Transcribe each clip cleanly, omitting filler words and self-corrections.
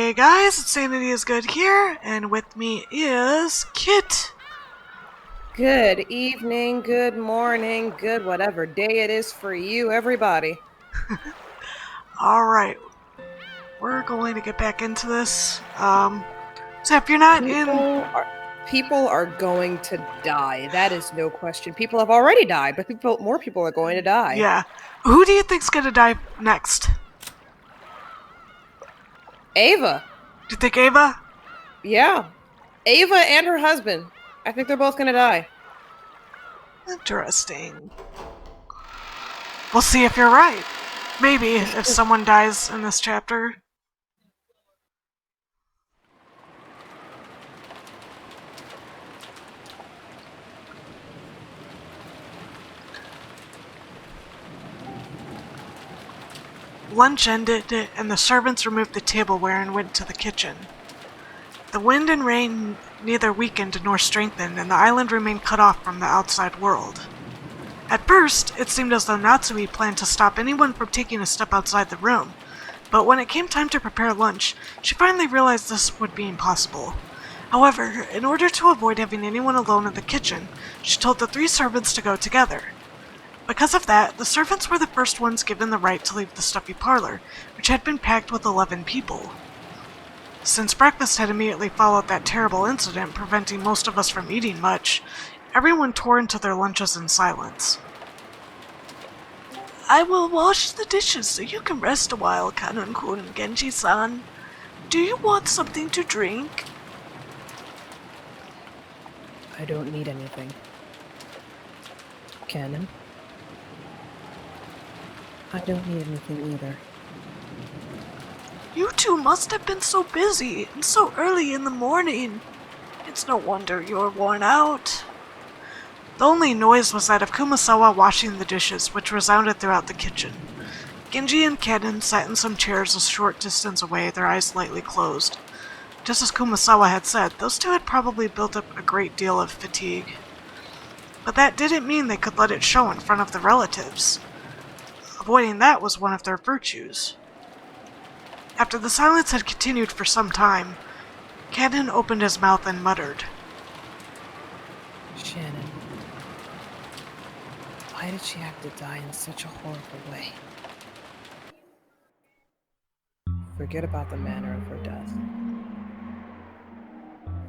Hey guys, Insanity is Good here, and with me is Kit. Good evening, good morning, good whatever day it is for you, everybody. Alright, we're going to get back into this. So if you're not in... People are going to die. That is no question. People have already died, but more people are going to die. Yeah. Who do you think's gonna die next? Ava. Do you think Ava? Yeah. Ava and her husband. I think they're both going to die. Interesting. We'll see if you're right. Maybe, if someone dies in this chapter. Lunch ended, and the servants removed the tableware and went to the kitchen. The wind and rain neither weakened nor strengthened, and the island remained cut off from the outside world. At first, it seemed as though Natsui planned to stop anyone from taking a step outside the room, but when it came time to prepare lunch, she finally realized this would be impossible. However, in order to avoid having anyone alone in the kitchen, she told the 3 servants to go together. Because of that, the servants were the first ones given the right to leave the stuffy parlor, which had been packed with 11 people. Since breakfast had immediately followed that terrible incident, preventing most of us from eating much, everyone tore into their lunches in silence. I will wash the dishes so you can rest a while, Kanon-kun, Genji-san. Do you want something to drink? I don't need anything. Canon? I don't need anything either. You two must have been so busy and so early in the morning. It's no wonder you're worn out. The only noise was that of Kumasawa washing the dishes, which resounded throughout the kitchen. Genji and Kanon sat in some chairs a short distance away, their eyes lightly closed. Just as Kumasawa had said, those two had probably built up a great deal of fatigue. But that didn't mean they could let it show in front of the relatives. Avoiding that was one of their virtues. After the silence had continued for some time, Kanon opened his mouth and muttered, Shannon. Why did she have to die in such a horrible way? Forget about the manner of her death.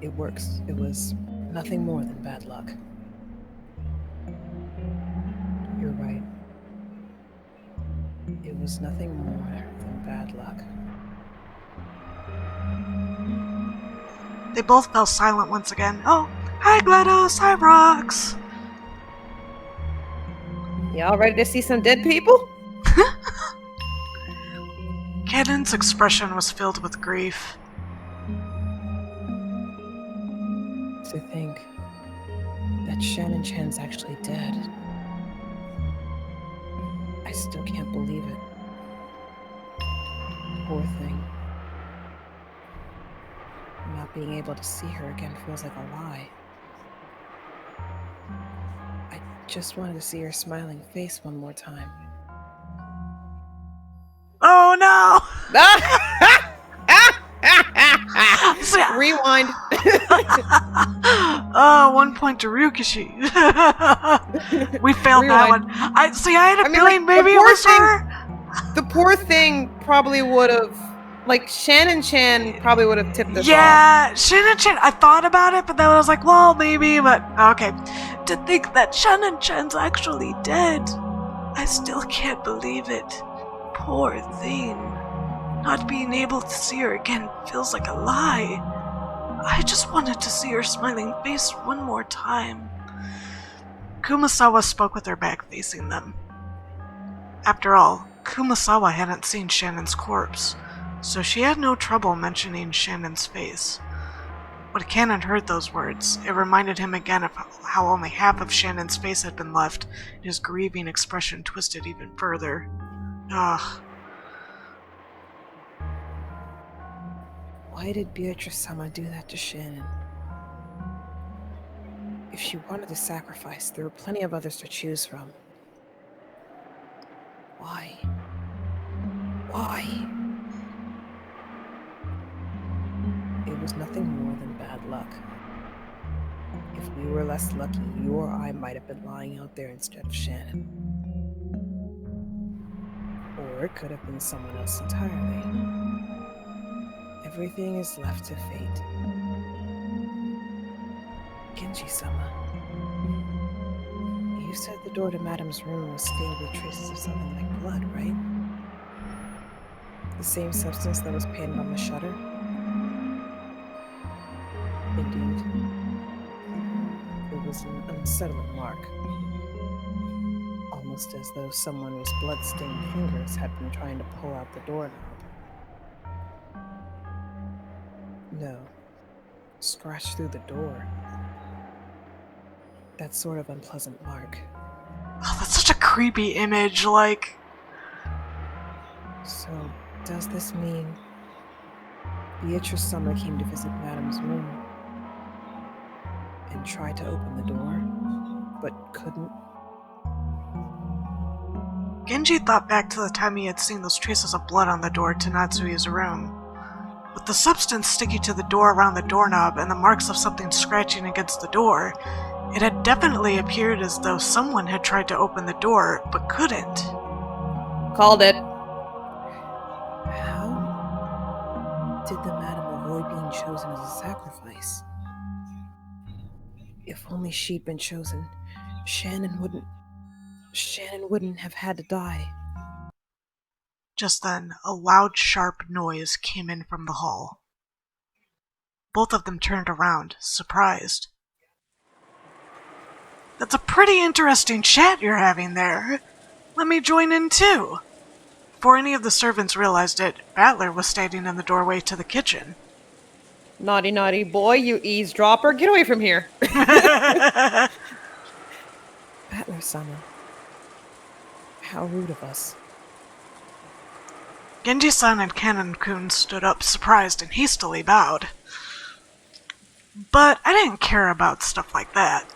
It works. It was nothing more than bad luck. You're right. It was nothing more than bad luck. They both fell silent once again. Oh, hi GLaDOS, hi Rox! Y'all ready to see some dead people? Kanon's expression was filled with grief. To think that Shannon Chan's actually dead. I still can't believe it. Poor thing. Not being able to see her again feels like a lie. I just wanted to see her smiling face one more time. Oh no! Rewind. 1 point to Ryukishi. We failed Rewind. that one. I had a feeling maybe it was her. The poor thing probably would have, Shannon Chan probably would have tipped us off. Yeah, Shannon Chan. I thought about it, but then I was like, well, maybe, but okay. To think that Shannon Chan's actually dead. I still can't believe it. Poor thing. Not being able to see her again feels like a lie. I just wanted to see her smiling face one more time. Kumasawa spoke with her back facing them. After all, Kumasawa hadn't seen Shannon's corpse, so she had no trouble mentioning Shannon's face. When Kanon heard those words, it reminded him again of how only half of Shannon's face had been left, and his grieving expression twisted even further. Ugh. Why did Beatrice-sama do that to Shannon? If she wanted to sacrifice, there were plenty of others to choose from. Why? Why? was nothing more than bad luck. If we were less lucky, you or I might have been lying out there instead of Shannon. Or it could have been someone else entirely. Everything is left to fate. Genji-sama, you said the door to Madame's room was stained with traces of something like blood, right? The same substance that was painted on the shutter? Indeed. It was an unsettling mark. Almost as though someone with blood-stained fingers had been trying to pull out the doorknob. No. Scratch through the door. That sort of unpleasant mark. Oh, that's such a creepy image, like... So, does this mean Beatrice Summer came to visit Madame's room and tried to open the door, but couldn't? Genji thought back to the time he had seen those traces of blood on the door to Natsui's room. With the substance sticking to the door around the doorknob and the marks of something scratching against the door, it had definitely appeared as though someone had tried to open the door, but couldn't. Called it. How did the madam avoid being chosen as a sacrifice? If only she'd been chosen, Shannon wouldn't have had to die. Just then, a loud, sharp noise came in from the hall. Both of them turned around, surprised. That's a pretty interesting chat you're having there. Let me join in too. Before any of the servants realized it, Battler was standing in the doorway to the kitchen. Naughty, naughty boy, you eavesdropper. Get away from here. Battler-sama. How rude of us. Genji-san and Kanon-kun stood up, surprised, and hastily bowed. But I didn't care about stuff like that.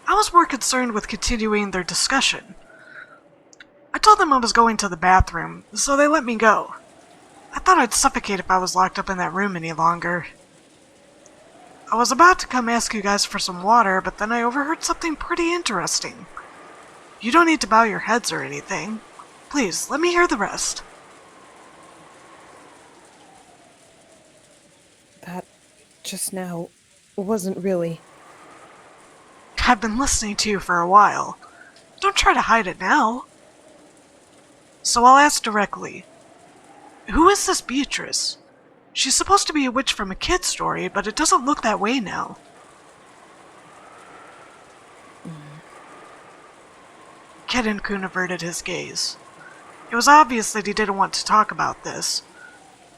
I was more concerned with continuing their discussion. I told them I was going to the bathroom, so they let me go. I thought I'd suffocate if I was locked up in that room any longer. I was about to come ask you guys for some water, but then I overheard something pretty interesting. You don't need to bow your heads or anything. Please, let me hear the rest. That just now wasn't really... I've been listening to you for a while. Don't try to hide it now. So I'll ask directly. Who is this Beatrice? She's supposed to be a witch from a kid's story, but it doesn't look that way now. Kanon-kun averted his gaze. It was obvious that he didn't want to talk about this,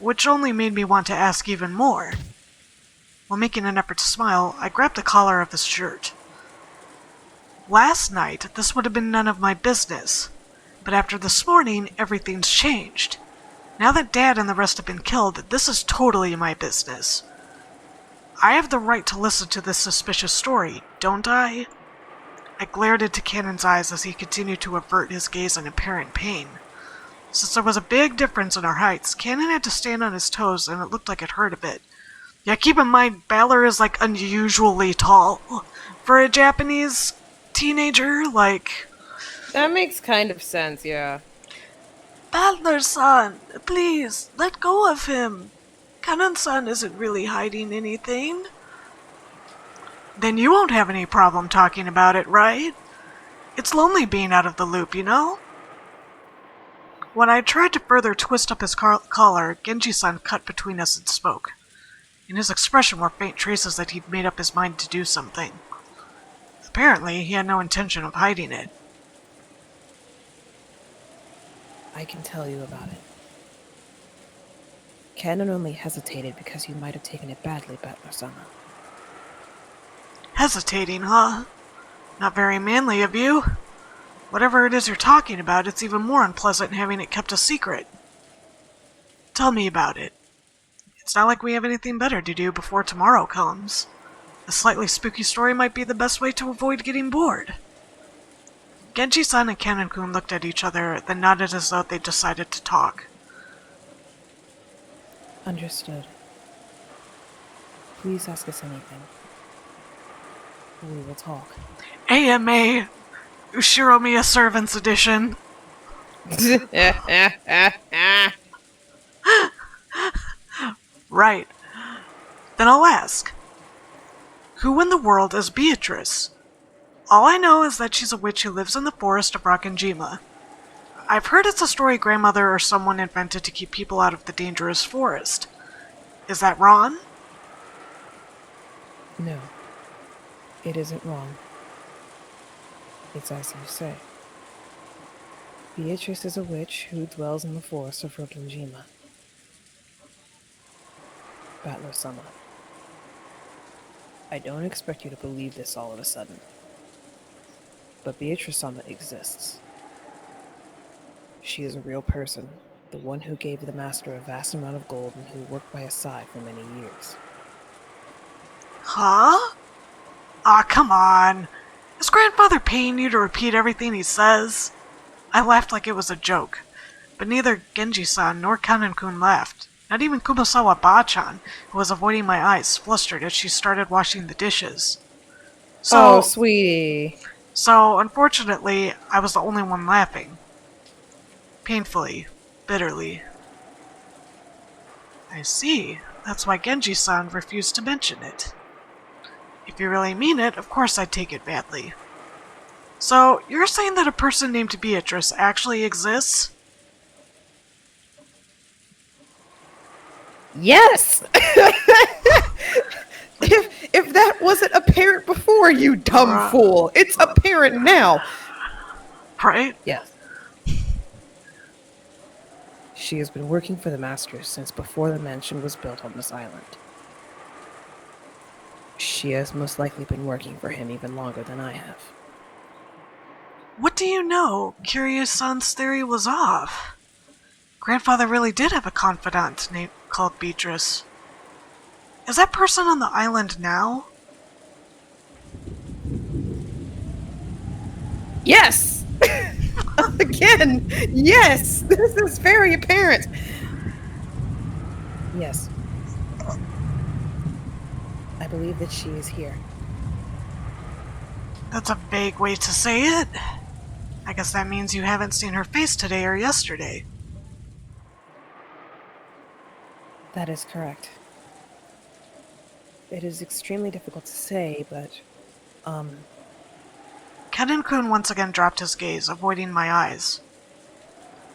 which only made me want to ask even more. While making an effort to smile, I grabbed the collar of his shirt. Last night, this would have been none of my business, but after this morning, everything's changed. Now that Dad and the rest have been killed, this is totally my business. I have the right to listen to this suspicious story, don't I? I glared into Kanon's eyes as he continued to avert his gaze in apparent pain. Since there was a big difference in our heights, Kanon had to stand on his toes, and it looked like it hurt a bit. Yeah, keep in mind, Balor is, like, unusually tall for a Japanese teenager, like... That makes kind of sense, yeah. Balor-san, please, let go of him. Kanon-san isn't really hiding anything. Then you won't have any problem talking about it, right? It's lonely being out of the loop, you know? When I tried to further twist up his collar, Genji-san cut between us and spoke. In his expression were faint traces that he'd made up his mind to do something. Apparently, he had no intention of hiding it. I can tell you about it. Kanon only hesitated because you might have taken it badly, Battler-sama. Hesitating, huh? Not very manly of you. Whatever it is you're talking about, it's even more unpleasant having it kept a secret. Tell me about it. It's not like we have anything better to do before tomorrow comes. A slightly spooky story might be the best way to avoid getting bored. Genji-san and Kanon-kun looked at each other, then nodded as though they decided to talk. Understood. Please ask us anything. We will talk. AMA Ushiromiya Servants Edition. Right. Then I'll ask. Who in the world is Beatrice? All I know is that she's a witch who lives in the forest of Rakanjima. I've heard it's a story grandmother or someone invented to keep people out of the dangerous forest. Is that wrong? No, it isn't wrong. It's as you say. Beatrice is a witch who dwells in the forest of Rakanjima. Battler-sama, I don't expect you to believe this all of a sudden. But Beatrice-sama exists. She is a real person, the one who gave the master a vast amount of gold and who worked by his side for many years. Huh? Aw, come on. Is grandfather paying you to repeat everything he says? I laughed like it was a joke, but neither Genji-san nor Kanen-kun laughed. Not even Kumasawa Ba-chan, who was avoiding my eyes, flustered as she started washing the dishes. Oh, sweetie. So, unfortunately, I was the only one laughing. Painfully. Bitterly. I see. That's why Genji-san refused to mention it. If you really mean it, of course I'd take it badly. So, you're saying that a person named Beatrice actually exists? Yes! If that wasn't apparent before, you dumb fool, it's apparent now. Right? Yes. She has been working for the Masters since before the mansion was built on this island. She has most likely been working for him even longer than I have. What do you know? Kiryu-san's theory was off. Grandfather really did have a confidant called Beatrice. Is that person on the island now? Yes! Again, yes! This is very apparent. Yes. I believe that she is here. That's a vague way to say it. I guess that means you haven't seen her face today or yesterday. That is correct. It is extremely difficult to say, but, Kanen-kun once again dropped his gaze, avoiding my eyes.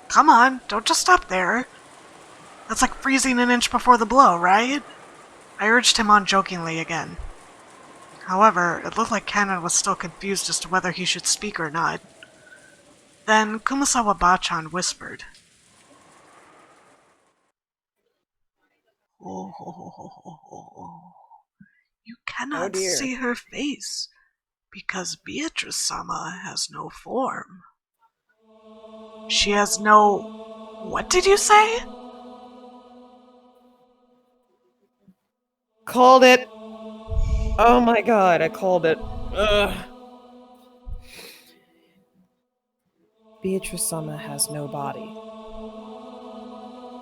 Come on, don't just stop there. That's like freezing an inch before the blow, right? I urged him on jokingly again. However, it looked like Kanen was still confused as to whether he should speak or not. Then Kumasawa Ba-chan whispered. Oh, you cannot see her face, because Beatrice-sama has no form. She has no... What did you say? Called it! Oh my god, I called it. Ugh. Beatrice-sama has no body.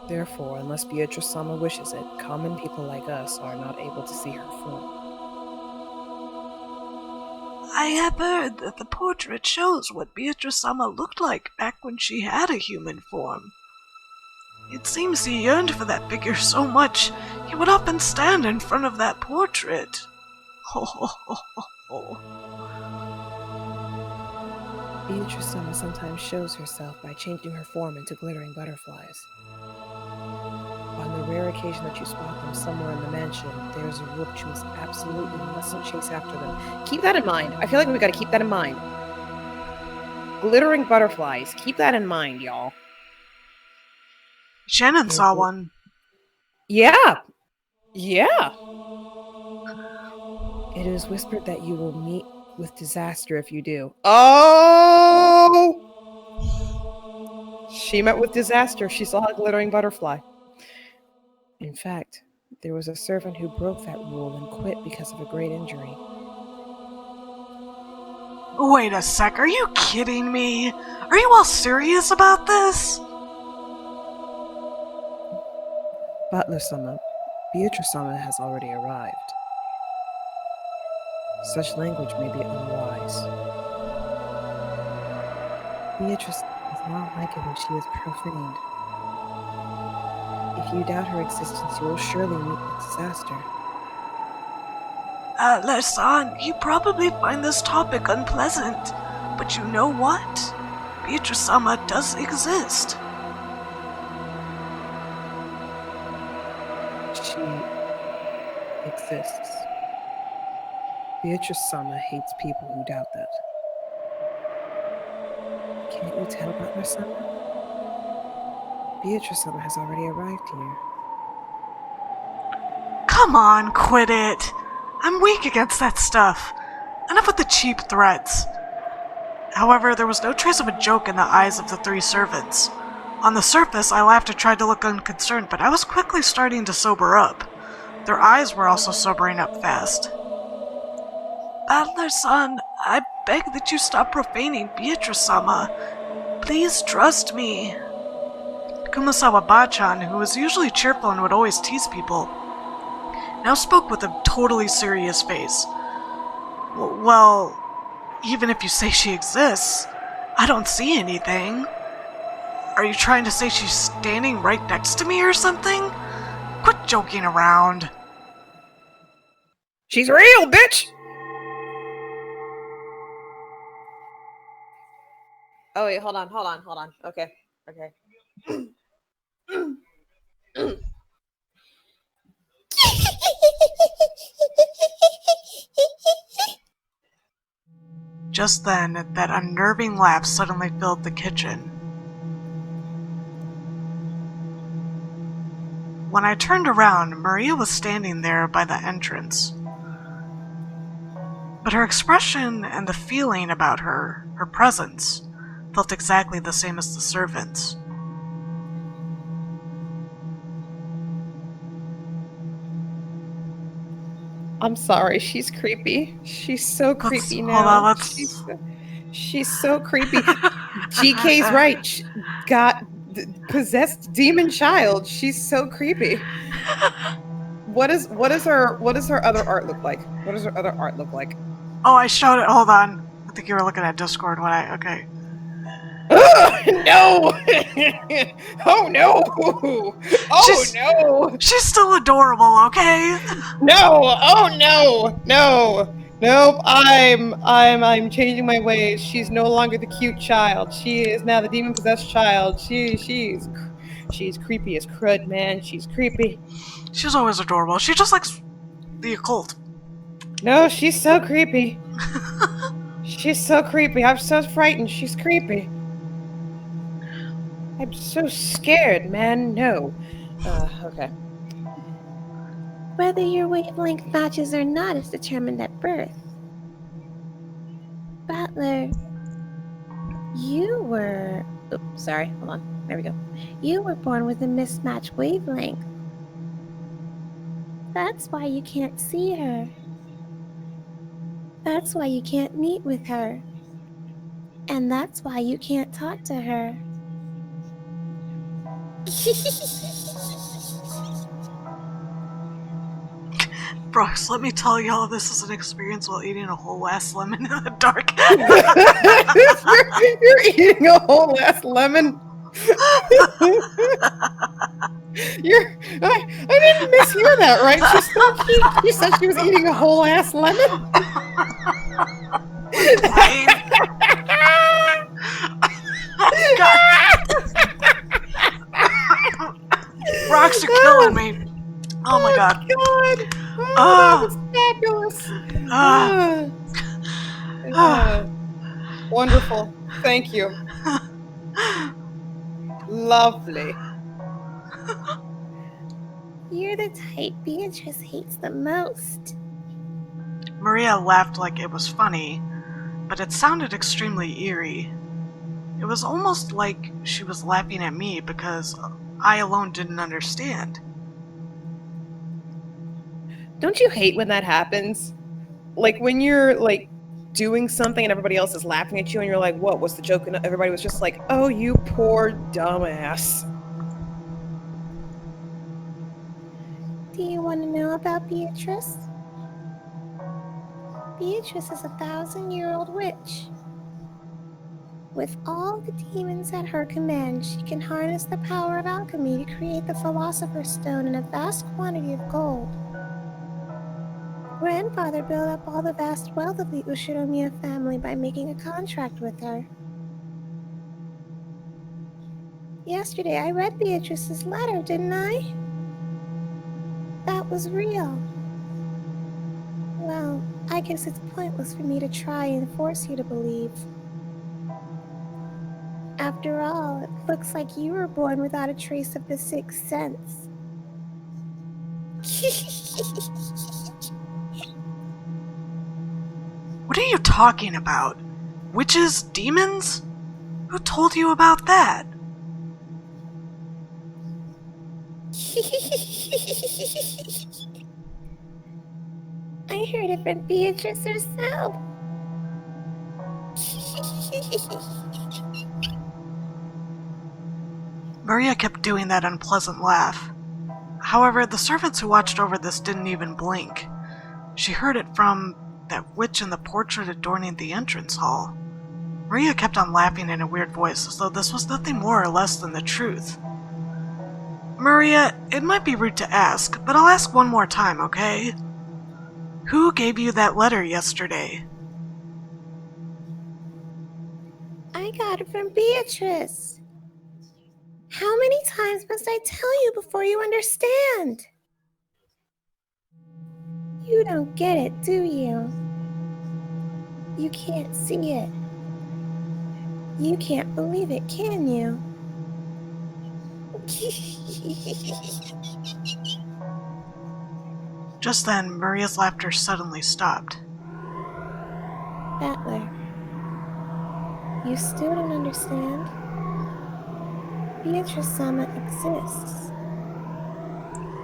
Therefore, unless Beatrice-sama wishes it, common people like us are not able to see her form. I have heard that the portrait shows what Beatrice-sama looked like back when she had a human form. It seems he yearned for that figure so much, he would often stand in front of that portrait. Beatrice-sama sometimes shows herself by changing her form into glittering butterflies. On the rare occasion that you spot them somewhere in the mansion, there's a rule that you absolutely mustn't chase after them. Keep that in mind. I feel like we gotta keep that in mind. Glittering butterflies. Keep that in mind, y'all. Shannon saw one. Yeah. Yeah. It is whispered that you will meet with disaster if you do. Oh! She met with disaster. She saw a glittering butterfly. In fact, there was a servant who broke that rule and quit because of a great injury. Wait a sec, are you kidding me? Are you all serious about this? Battler-sama, Beatrice-sama has already arrived. Such language may be unwise. Beatrice does not like it when she is profaned. If you doubt her existence, you will surely meet with disaster. Atlas-san, you probably find this topic unpleasant, but you know what? Beatrice-sama does exist. She exists. Beatrice-sama hates people who doubt that. Can't you tell, Butler-sama? Beatrice-sama has already arrived here. Come on, quit it. I'm weak against that stuff. Enough with the cheap threats. However, there was no trace of a joke in the eyes of the three servants. On the surface, I laughed and tried to look unconcerned, but I was quickly starting to sober up. Their eyes were also sobering up fast. Battler-san, I beg that you stop profaning Beatrice-sama. Please trust me. Kumasawa Bachan, who was usually cheerful and would always tease people, now spoke with a totally serious face. Well, even if you say she exists, I don't see anything. Are you trying to say she's standing right next to me or something? Quit joking around. She's real, bitch! Oh wait, hold on. Okay. Just then, that unnerving laugh suddenly filled the kitchen. When I turned around, Maria was standing there by the entrance. But her expression and the feeling about her presence, felt exactly the same as the servants. I'm sorry, she's creepy. She's so creepy now. Hold on, let's... She's so creepy. GK's right. She got possessed demon child. She's so creepy. What does her other art look like? What does her other art look like? Oh, I showed it. Hold on. I think you were looking at Discord when I... Okay. No! Oh no! Oh no! She's still adorable, okay? No! Oh no! No! Nope. I'm changing my ways. She's no longer the cute child. She is now the demon possessed child. She's creepy as crud, man. She's creepy. She's always adorable. She just likes the occult. No, she's so creepy. She's so creepy. I'm so frightened. She's creepy. I'm so scared, man. No. Okay. Whether your wavelength matches or not is determined at birth. Battler, you were... Oops, sorry, hold on. There we go. You were born with a mismatched wavelength. That's why you can't see her. That's why you can't meet with her. And that's why you can't talk to her. Brox, let me tell y'all this is an experience while eating a whole ass lemon in the dark. You're eating a whole ass lemon. I didn't mishear that, right? She said she was eating a whole ass lemon. Rocks are killing me. Oh my god. That was fabulous. Wonderful. Thank you. Lovely. You're the type Beatrice hates the most. Maria laughed like it was funny, but it sounded extremely eerie. It was almost like she was laughing at me because I alone didn't understand. Don't you hate when that happens? Like when you're like doing something and everybody else is laughing at you and you're like, what, what's the joke? And everybody was just like, oh, you poor dumbass. Do you want to know about Beatrice? Beatrice is a 1,000-year-old witch. With all the demons at her command, she can harness the power of alchemy to create the Philosopher's Stone and a vast quantity of gold. Grandfather built up all the vast wealth of the Ushiromiya family by making a contract with her. Yesterday I read Beatrice's letter, didn't I? That was real. Well, I guess it's pointless for me to try and force you to believe. After all, it looks like you were born without a trace of the sixth sense. What are you talking about? Witches? Demons? Who told you about that? I heard it from Beatrice herself. Maria kept doing that unpleasant laugh. However, the servants who watched over this didn't even blink. She heard it from that witch in the portrait adorning the entrance hall. Maria kept on laughing in a weird voice as though this was nothing more or less than the truth. Maria, it might be rude to ask, but I'll ask one more time, okay? Who gave you that letter yesterday? I got it from Beatrice. How many times must I tell you before you understand? You don't get it, do you? You can't see it. You can't believe it, can you? Just then, Maria's laughter suddenly stopped. Battler, you still don't understand? Beatrice-sama exists.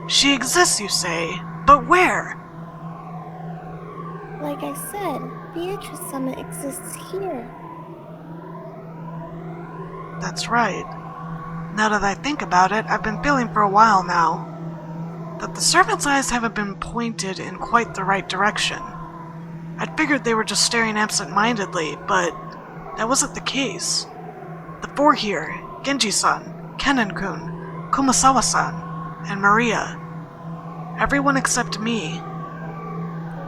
She exists, you say, but where? Like I said, Beatrice-sama exists here. That's right. Now that I think about it, I've been feeling for a while now that the servants' eyes haven't been pointed in quite the right direction. I'd figured they were just staring absent-mindedly, but that wasn't the case. The four here, Genji-san, Kennen-kun, Kumasawa-san, and Maria, everyone except me,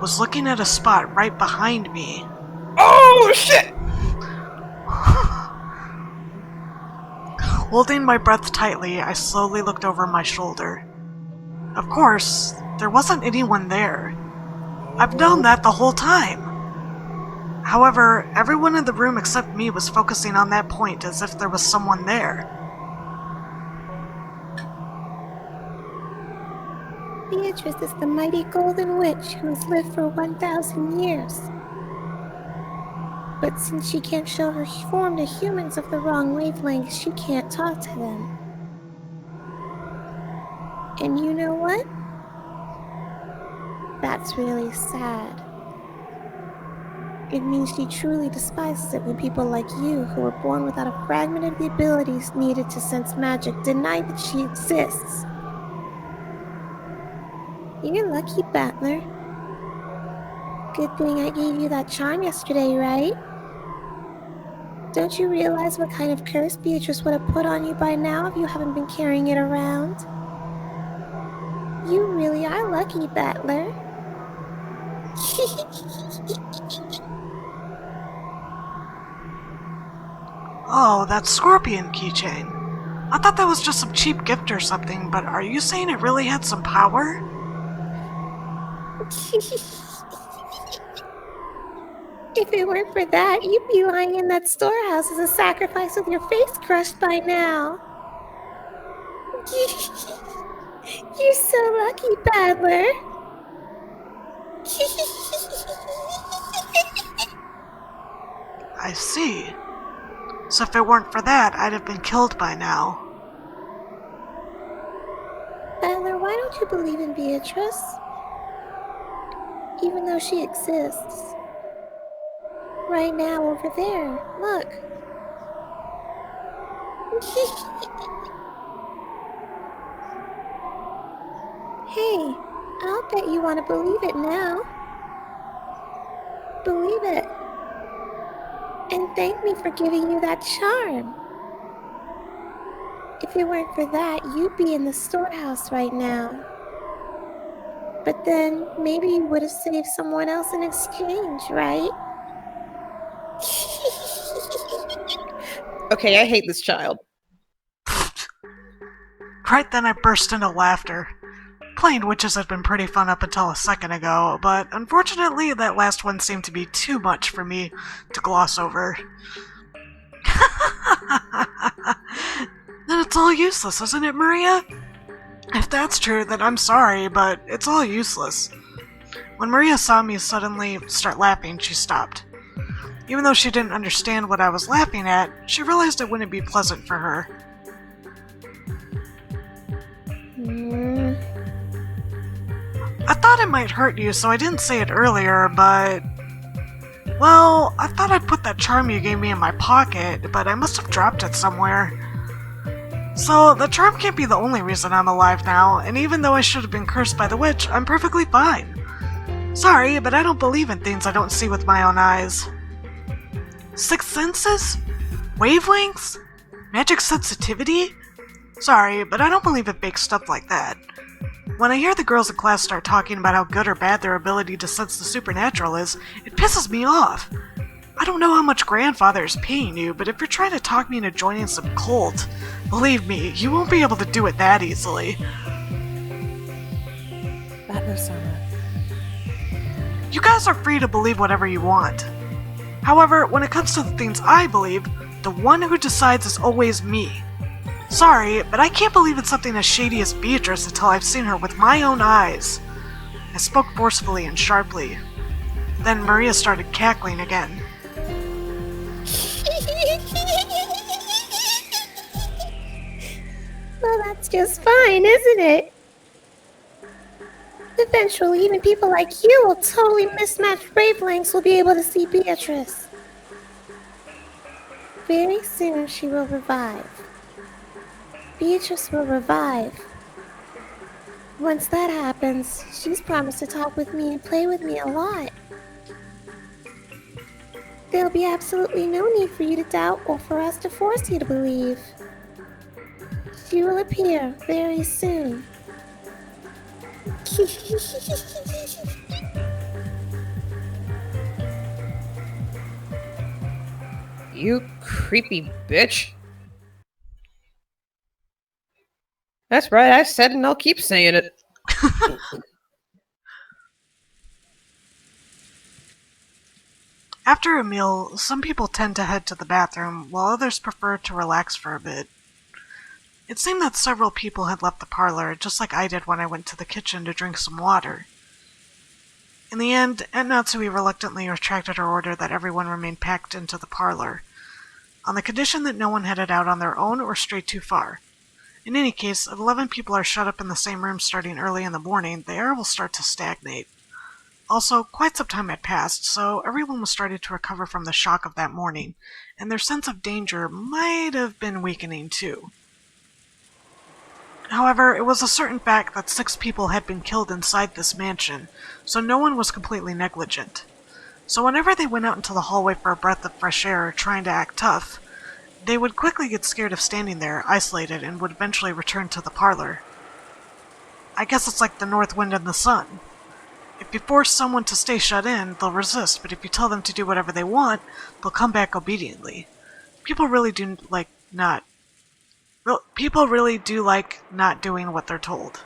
was looking at a spot right behind me. Oh, shit! Holding my breath tightly, I slowly looked over my shoulder. Of course, there wasn't anyone there. I've known that the whole time. However, everyone in the room except me was focusing on that point as if there was someone there. Beatrice is the mighty golden witch who has lived for 1,000 years. But since she can't show her form to humans of the wrong wavelength, she can't talk to them. And you know what? That's really sad. It means she truly despises it when people like you, who were born without a fragment of the abilities needed to sense magic, deny that she exists. You're lucky, Battler. Good thing I gave you that charm yesterday, right? Don't you realize what kind of curse Beatrice would have put on you by now if you haven't been carrying it around? You really are lucky, Battler. Oh, that scorpion keychain. I thought that was just some cheap gift or something, but are you saying it really had some power? If it weren't for that, you'd be lying in that storehouse as a sacrifice with your face crushed by now. You're so lucky, Battler. I see. So if it weren't for that, I'd have been killed by now. Battler, why don't you believe in Beatrice? Even though she exists. Right now, over there. Look. Hey, I'll bet you want to believe it now. Believe it. And thank me for giving you that charm. If it weren't for that, you'd be in the storehouse right now. But then, maybe you would have saved someone else in exchange, right? Okay, I hate this child. Right then I burst into laughter. Playing witches had been pretty fun up until a second ago, but unfortunately that last one seemed to be too much for me to gloss over. Then it's all useless, isn't it, Maria? If that's true, then I'm sorry, but it's all useless. When Maria saw me suddenly start laughing, she stopped. Even though she didn't understand what I was laughing at, she realized it wouldn't be pleasant for her. I thought it might hurt you, so I didn't say it earlier, but... Well, I thought I'd put that charm you gave me in my pocket, but I must have dropped it somewhere. So, the charm can't be the only reason I'm alive now, and even though I should have been cursed by the witch, I'm perfectly fine. Sorry, but I don't believe in things I don't see with my own eyes. Sixth senses? Wavelengths? Magic sensitivity? Sorry, but I don't believe in fake stuff like that. When I hear the girls in class start talking about how good or bad their ability to sense the supernatural is, it pisses me off. I don't know how much grandfather is paying you, but if you're trying to talk me into joining some cult, believe me, you won't be able to do it that easily. Batno-sama. You guys are free to believe whatever you want. However, when it comes to the things I believe, the one who decides is always me. Sorry, but I can't believe in something as shady as Beatrice until I've seen her with my own eyes. I spoke forcefully and sharply. Then Maria started cackling again. Well, that's just fine, isn't it? Eventually, even people like you will totally mismatched wavelengths will be able to see Beatrice. Very soon she will revive. Beatrice will revive. Once that happens, she's promised to talk with me and play with me a lot. There'll be absolutely no need for you to doubt or for us to force you to believe. She will appear very soon. You creepy bitch. That's right, I said it and I'll keep saying it. After a meal, some people tend to head to the bathroom, while others prefer to relax for a bit. It seemed that several people had left the parlor, just like I did when I went to the kitchen to drink some water. In the end, Aunt Natsui reluctantly retracted her order that everyone remain packed into the parlor, on the condition that no one headed out on their own or strayed too far. In any case, if 11 people are shut up in the same room starting early in the morning, the air will start to stagnate. Also, quite some time had passed, so everyone was starting to recover from the shock of that morning, and their sense of danger might have been weakening too. However, it was a certain fact that 6 people had been killed inside this mansion, so no one was completely negligent. So whenever they went out into the hallway for a breath of fresh air, trying to act tough, they would quickly get scared of standing there, isolated, and would eventually return to the parlor. I guess it's like the north wind and the sun. If you force someone to stay shut in, they'll resist, but if you tell them to do whatever they want, they'll come back obediently. People really do like not doing what they're told.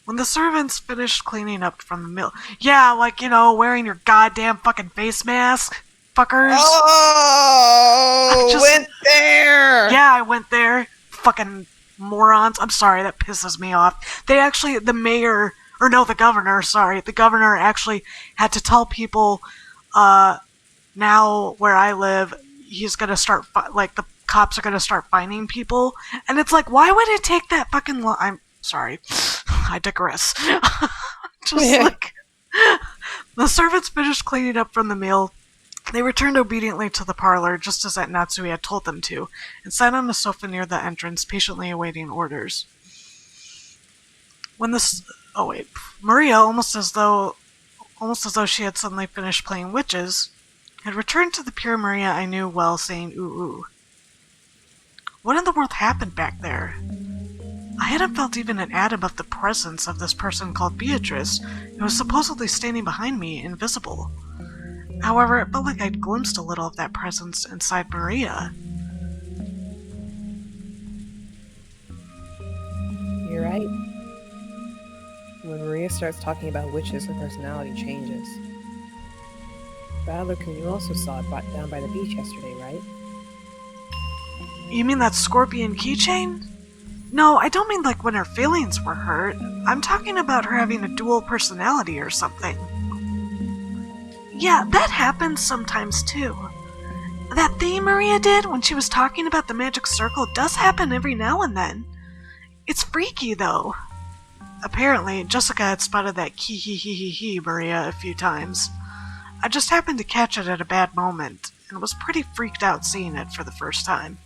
When the servants finished cleaning up from the mill... Yeah, like, wearing your goddamn fucking face mask, fuckers. Oh, went there! Yeah, I went there. Fucking morons. I'm sorry, that pisses me off. The governor actually had to tell people, now where I live, he's gonna start, the cops are gonna start fining people. And it's like, why would it take that fucking long? I'm sorry. I digress. The servants finished cleaning up from the meal. They returned obediently to the parlor, just as Aunt Natsui had told them to, and sat on a sofa near the entrance, patiently awaiting orders. When this... Oh wait. Maria, almost as though she had suddenly finished playing witches, had returned to the pure Maria I knew well, saying ooh ooh. What in the world happened back there? I hadn't felt even an atom of the presence of this person called Beatrice, who was supposedly standing behind me, invisible. However, it felt like I'd glimpsed a little of that presence inside Maria. You're right. When Maria starts talking about witches, her personality changes. Badler-kun, you also saw it down by the beach yesterday, right? You mean that scorpion keychain? No, I don't mean like when her feelings were hurt. I'm talking about her having a dual personality or something. Yeah, that happens sometimes too. That thing Maria did when she was talking about the magic circle does happen every now and then. It's freaky though. Apparently, Jessica had spotted that key Maria a few times. I just happened to catch it at a bad moment, and was pretty freaked out seeing it for the first time.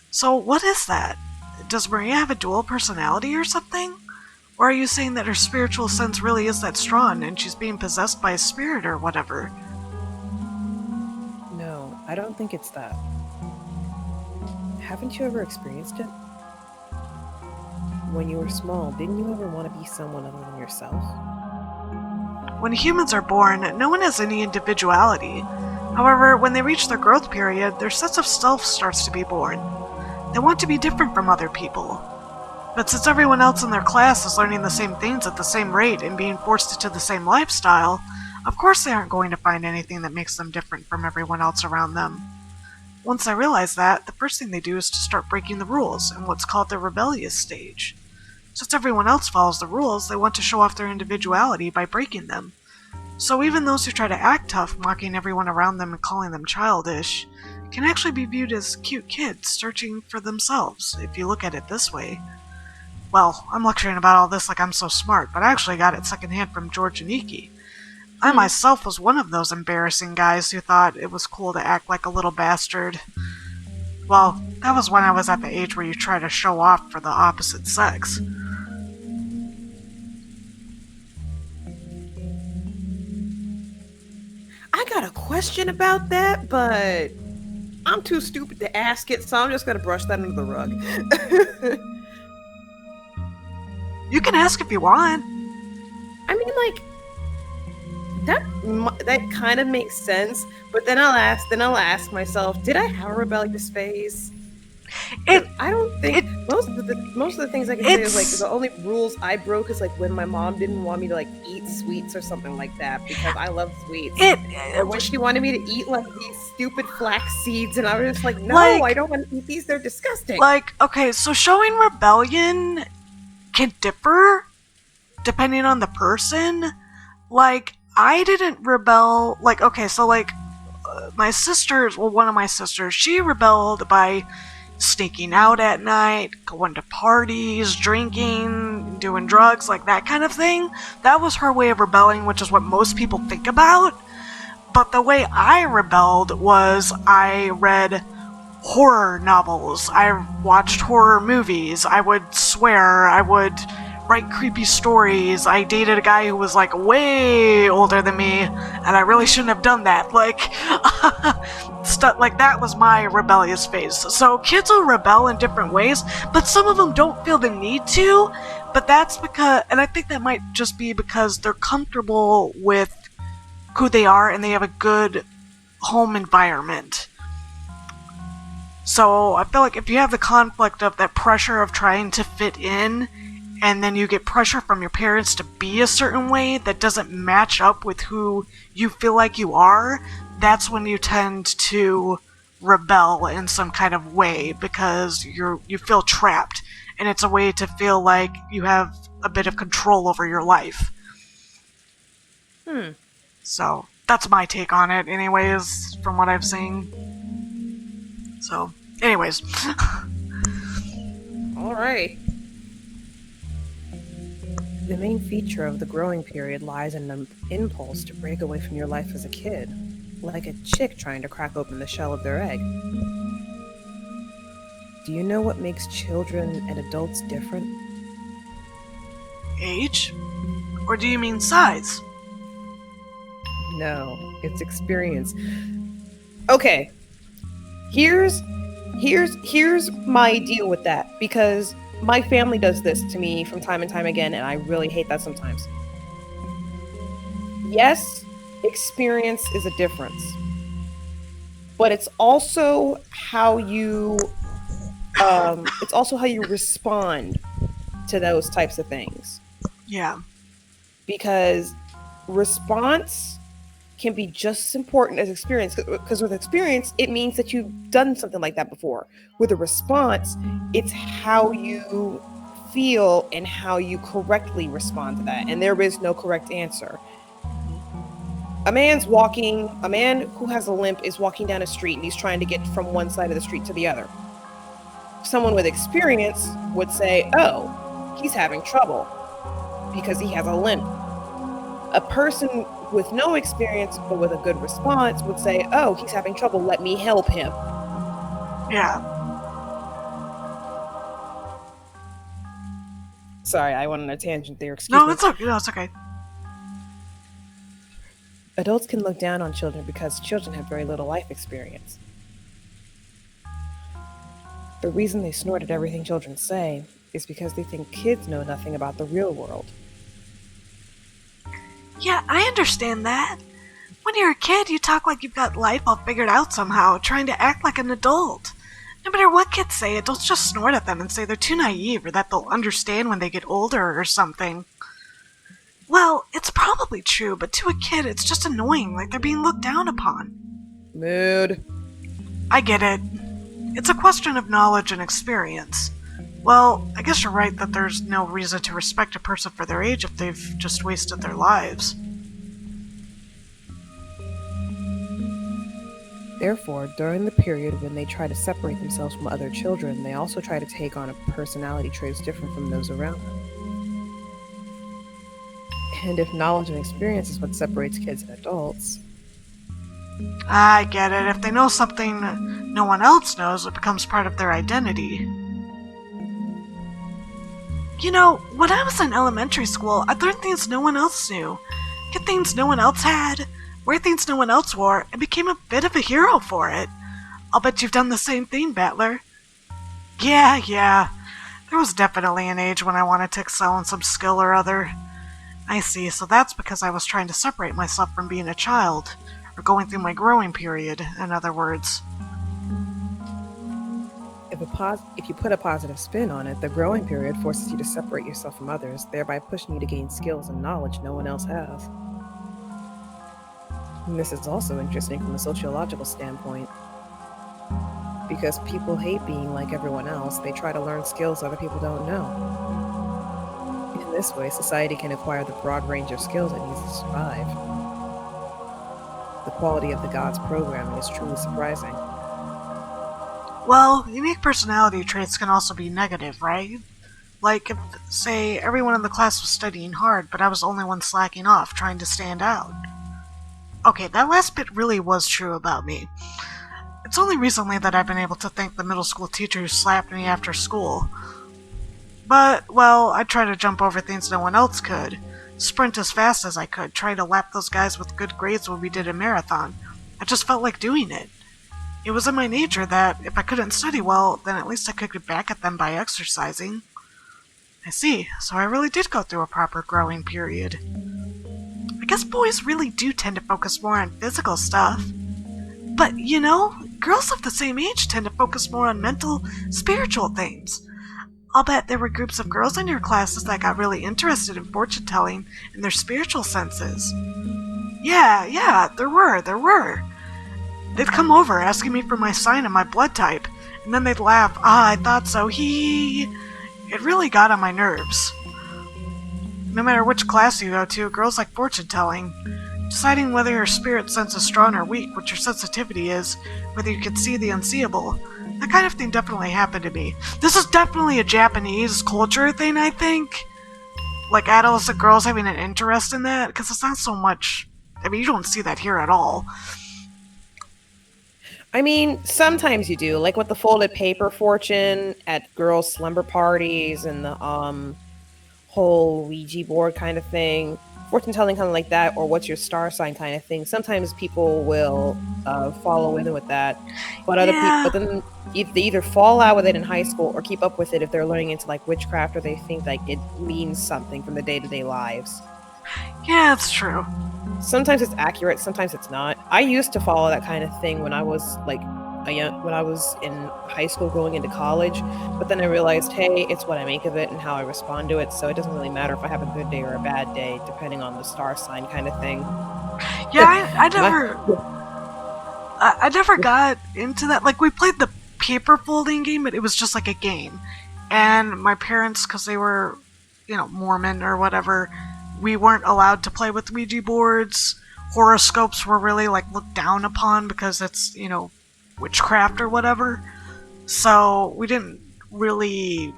So, what is that? Does Maria have a dual personality or something? Or are you saying that her spiritual sense really is that strong, and she's being possessed by a spirit or whatever? No, I don't think it's that. Haven't you ever experienced it? When you were small, didn't you ever want to be someone other than yourself? When humans are born, no one has any individuality. However, when they reach their growth period, their sense of self starts to be born. They want to be different from other people. But since everyone else in their class is learning the same things at the same rate and being forced into the same lifestyle, of course they aren't going to find anything that makes them different from everyone else around them. Once I realize that, the first thing they do is to start breaking the rules in what's called the rebellious stage. Since everyone else follows the rules, they want to show off their individuality by breaking them. So even those who try to act tough, mocking everyone around them and calling them childish, can actually be viewed as cute kids searching for themselves, if you look at it this way. Well, I'm lecturing about all this like I'm so smart, but I actually got it secondhand from George and Iki. I myself was one of those embarrassing guys who thought it was cool to act like a little bastard. Well, that was when I was at the age where you try to show off for the opposite sex. I got a question about that, but I'm too stupid to ask it, so I'm just gonna brush that under the rug. You can ask if you want. I mean, like, that kind of makes sense, but then I'll ask myself, did I have a rebellious phase? I don't think most of the things I can say is like the only rules I broke is like when my mom didn't want me to like eat sweets or something like that because I love sweets. When she wanted me to eat like these stupid flax seeds, and I was just like, no, I don't want to eat these. They're disgusting. Like, okay, so showing rebellion can differ depending on the person. Like, I didn't rebel. Like, okay, so like my sisters, well, one of my sisters, she rebelled by sneaking out at night, going to parties, drinking, doing drugs, like that kind of thing. That was her way of rebelling, which is what most people think about. But the way I rebelled was I read horror novels, I watched horror movies, I would swear, I would write creepy stories, I dated a guy who was like way older than me, and I really shouldn't have done that. Like, stuff like that was my rebellious phase. So kids will rebel in different ways, but some of them don't feel the need to, but that's because, and I think that might just be because they're comfortable with who they are and they have a good home environment. So I feel like if you have the conflict of that pressure of trying to fit in, and then you get pressure from your parents to be a certain way that doesn't match up with who you feel like you are, that's when you tend to rebel in some kind of way because you feel trapped, and it's a way to feel like you have a bit of control over your life. So that's my take on it, anyways, from what I've seen. So, anyways. Alright. The main feature of the growing period lies in an impulse to break away from your life as a kid, like a chick trying to crack open the shell of their egg. Do you know what makes children and adults different? Age? Or do you mean size? No, it's experience. Okay. Here's my deal with that, because my family does this to me from time and time again, and I really hate that sometimes. Yes, experience is a difference, but it's also how you respond to those types of things. Yeah. Because response can be just as important as experience, because with experience it means that you've done something like that before. With a response, it's how you feel and how you correctly respond to that, and there is no correct answer. A man who has a limp is walking down a street and he's trying to get from one side of the street to the other. Someone with experience would say, oh, he's having trouble because he has a limp. A person with no experience but with a good response would say, oh, he's having trouble, let me help him. Yeah. Sorry, I went on a tangent there. Excuse me. It's okay. No, it's okay. Adults can look down on children because children have very little life experience. The reason they snort at everything children say is because they think kids know nothing about the real world. Yeah, I understand that. When you're a kid, you talk like you've got life all figured out somehow, trying to act like an adult. No matter what kids say, adults just snort at them and say they're too naive or that they'll understand when they get older or something. Well, it's probably true, but to a kid, it's just annoying, like they're being looked down upon. Mood. I get it. It's a question of knowledge and experience. Well, I guess you're right that there's no reason to respect a person for their age if they've just wasted their lives. Therefore, during the period when they try to separate themselves from other children, they also try to take on a personality traits different from those around them. And if knowledge and experience is what separates kids and adults... I get it. If they know something no one else knows, it becomes part of their identity. You know, when I was in elementary school, I learned things no one else knew, get things no one else had, wear things no one else wore, and became a bit of a hero for it. I'll bet you've done the same thing, Battler. Yeah. There was definitely an age when I wanted to excel in some skill or other. I see, so that's because I was trying to separate myself from being a child, or going through my growing period, in other words. If you put a positive spin on it, the growing period forces you to separate yourself from others, thereby pushing you to gain skills and knowledge no one else has. And this is also interesting from a sociological standpoint. Because people hate being like everyone else, they try to learn skills other people don't know. In this way, society can acquire the broad range of skills it needs to survive. The quality of the gods' programming is truly surprising. Well, unique personality traits can also be negative, right? Like if, say, everyone in the class was studying hard, but I was the only one slacking off, trying to stand out. Okay, that last bit really was true about me. It's only recently that I've been able to thank the middle school teacher who slapped me after school. But, well, I'd try to jump over things no one else could, sprint as fast as I could, try to lap those guys with good grades when we did a marathon. I just felt like doing it. It was in my nature that, if I couldn't study well, then at least I could get back at them by exercising. I see, so I really did go through a proper growing period. I guess boys really do tend to focus more on physical stuff. But, you know, girls of the same age tend to focus more on mental, spiritual things. I'll bet there were groups of girls in your classes that got really interested in fortune-telling and their spiritual senses. Yeah, there were. They'd come over asking me for my sign and my blood type, and then they'd laugh, I thought so, hee. It really got on my nerves. No matter which class you go to, girls like fortune-telling. Deciding whether your spirit sense is strong or weak, what your sensitivity is, whether you can see the unseeable. That kind of thing definitely happened to me. This is definitely a Japanese culture thing, I think. Like adolescent girls having an interest in that, because it's not so much... I mean, you don't see that here at all. I mean, sometimes you do, like with the folded paper fortune at girls' slumber parties and the whole Ouija board kind of thing, fortune telling kind of like that, or what's your star sign kind of thing. Sometimes people will follow in with that, but other people, Yeah. but then they either fall out with it in high school or keep up with it if they're learning into like witchcraft, or they think like it means something from the day-to-day lives. Yeah, it's true. Sometimes it's accurate, sometimes it's not. I used to follow that kind of thing when I was like when I was in high school going into college, but then I realized, hey, it's what I make of it and how I respond to it, so it doesn't really matter if I have a good day or a bad day, depending on the star sign kind of thing. Yeah, I My- never got into that. Like, we played the paper folding game, but it was just like a game. And my parents, because they were, Mormon or whatever, we weren't allowed to play with Ouija boards. Horoscopes were really, like, looked down upon because it's, witchcraft or whatever. So I didn't really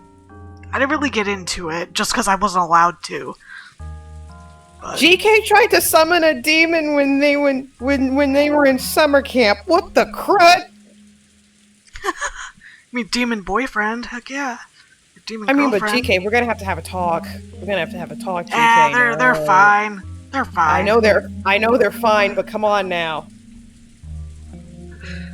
get into it just because I wasn't allowed to. But GK tried to summon a demon when they were in summer camp. What the crud? I mean, demon boyfriend, heck yeah. Or demon I mean, but girlfriend. GK, we're gonna have to have a talk. We're gonna have to have a talk, GK. Yeah, they're fine. They're fine. I know they're fine, but come on now.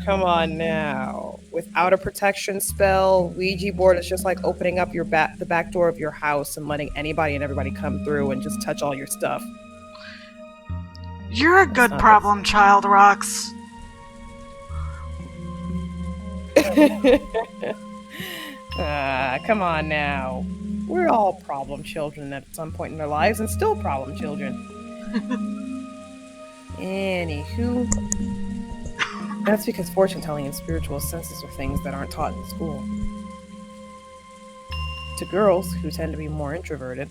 Come on now. Without a protection spell, Ouija board is just like opening up the back door of your house and letting anybody and everybody come through and just touch all your stuff. You're a good not problem child, Rox. Come on now. We're all problem children at some point in our lives, and still problem children. Anywho, that's because fortune telling and spiritual senses are things that aren't taught in school. To girls who tend to be more introverted.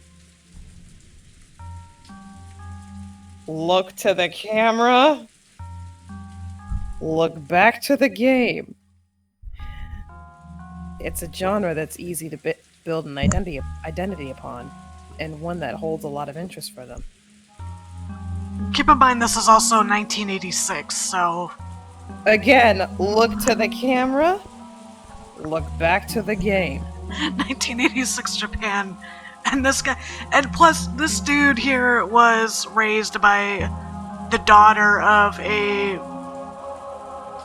Look to the camera. Look back to the game. It's a genre that's easy to build an identity upon, and one that holds a lot of interest for them. Keep in mind this is also 1986, so... Again, look to the camera, look back to the game. 1986 Japan. And this guy... And plus, this dude here was raised by the daughter of a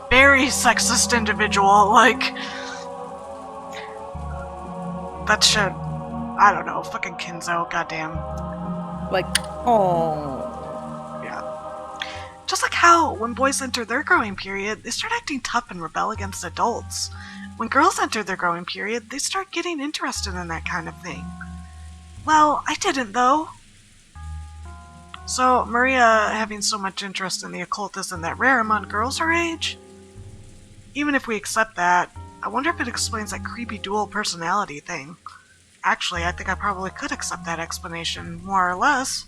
very sexist individual. Like... That shit... I don't know. Fucking Kinzo. Goddamn. Like, oh. Just like how, when boys enter their growing period, they start acting tough and rebel against adults. When girls enter their growing period, they start getting interested in that kind of thing. Well, I didn't, though. So, Maria having so much interest in the occult isn't that rare among girls her age? Even if we accept that, I wonder if it explains that creepy dual personality thing. Actually, I think I probably could accept that explanation, more or less.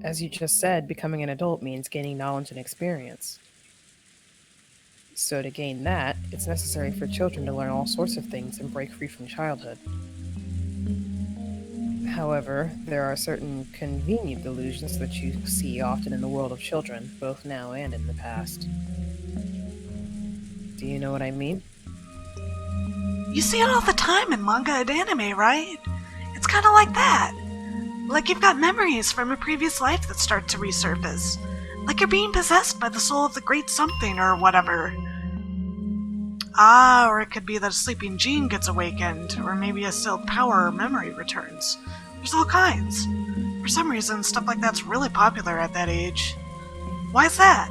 As you just said, becoming an adult means gaining knowledge and experience. So to gain that, it's necessary for children to learn all sorts of things and break free from childhood. However, there are certain convenient delusions that you see often in the world of children, both now and in the past. Do you know what I mean? You see it all the time in manga and anime, right? It's kind of like that. Like you've got memories from a previous life that start to resurface. Like you're being possessed by the soul of the great something or whatever. Ah, or it could be that a sleeping gene gets awakened, or maybe a sealed power or memory returns. There's all kinds. For some reason, stuff like that's really popular at that age. Why is that?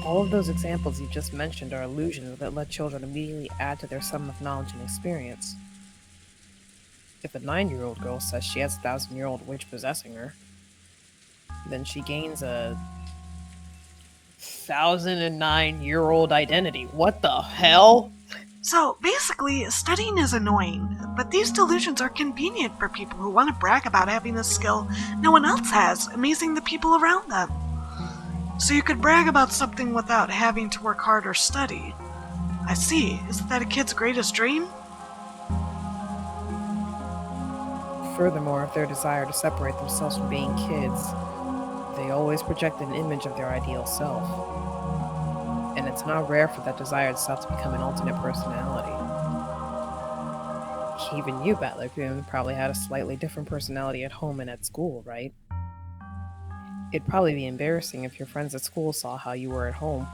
All of those examples you just mentioned are illusions that let children immediately add to their sum of knowledge and experience. If a 9-year-old girl says she has a 1,000-year-old witch possessing her, then she gains a 1,009-year-old identity. What the hell? So, basically, studying is annoying, but these delusions are convenient for people who want to brag about having a skill no one else has, amazing the people around them. So you could brag about something without having to work hard or study. I see. Isn't that a kid's greatest dream? Furthermore, if their desire to separate themselves from being kids, they always project an image of their ideal self. And it's not rare for that desired self to become an alternate personality. Even you, Batlicoon, probably had a slightly different personality at home and at school, right? It'd probably be embarrassing if your friends at school saw how you were at home.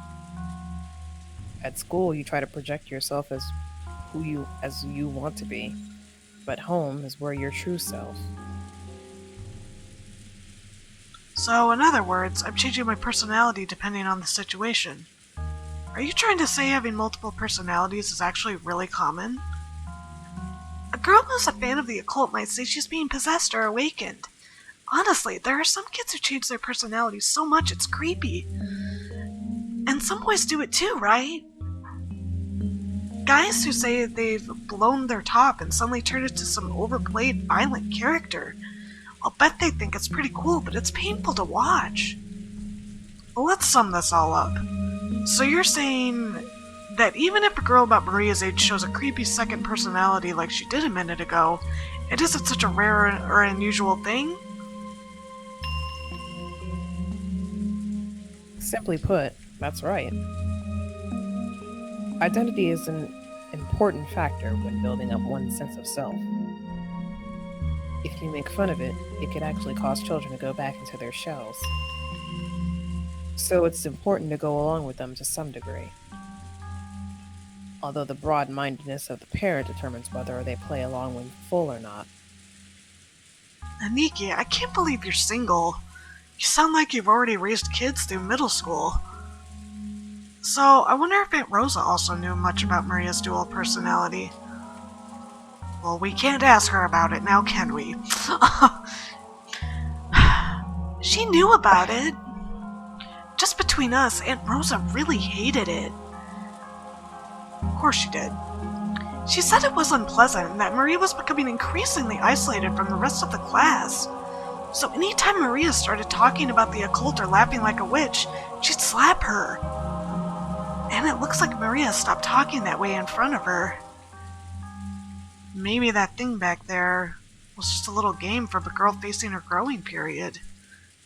At school, you try to project yourself as you want to be, but home is where your true self. So, in other words, I'm changing my personality depending on the situation. Are you trying to say having multiple personalities is actually really common? A girl who's a fan of the occult might say she's being possessed or awakened. Honestly, there are some kids who change their personalities so much it's creepy. And some boys do it too, right? Guys who say they've blown their top and suddenly turn into some overplayed, violent character. I'll bet they think it's pretty cool, but it's painful to watch. Well, let's sum this all up. So you're saying that even if a girl about Maria's age shows a creepy second personality like she did a minute ago, it isn't such a rare or unusual thing? Simply put, that's right. Identity is an important factor when building up one's sense of self. If you make fun of it, it could actually cause children to go back into their shells. So it's important to go along with them to some degree. Although the broad-mindedness of the parent determines whether they play along when full or not. Aniki, I can't believe you're single. You sound like you've already raised kids through middle school. So, I wonder if Aunt Rosa also knew much about Maria's dual personality. Well, we can't ask her about it now, can we? She knew about it. Just between us, Aunt Rosa really hated it. Of course she did. She said it was unpleasant and that Maria was becoming increasingly isolated from the rest of the class. So anytime Maria started talking about the occult or laughing like a witch, she'd slap her. And it looks like Maria stopped talking that way in front of her. Maybe that thing back there was just a little game for the girl facing her growing period.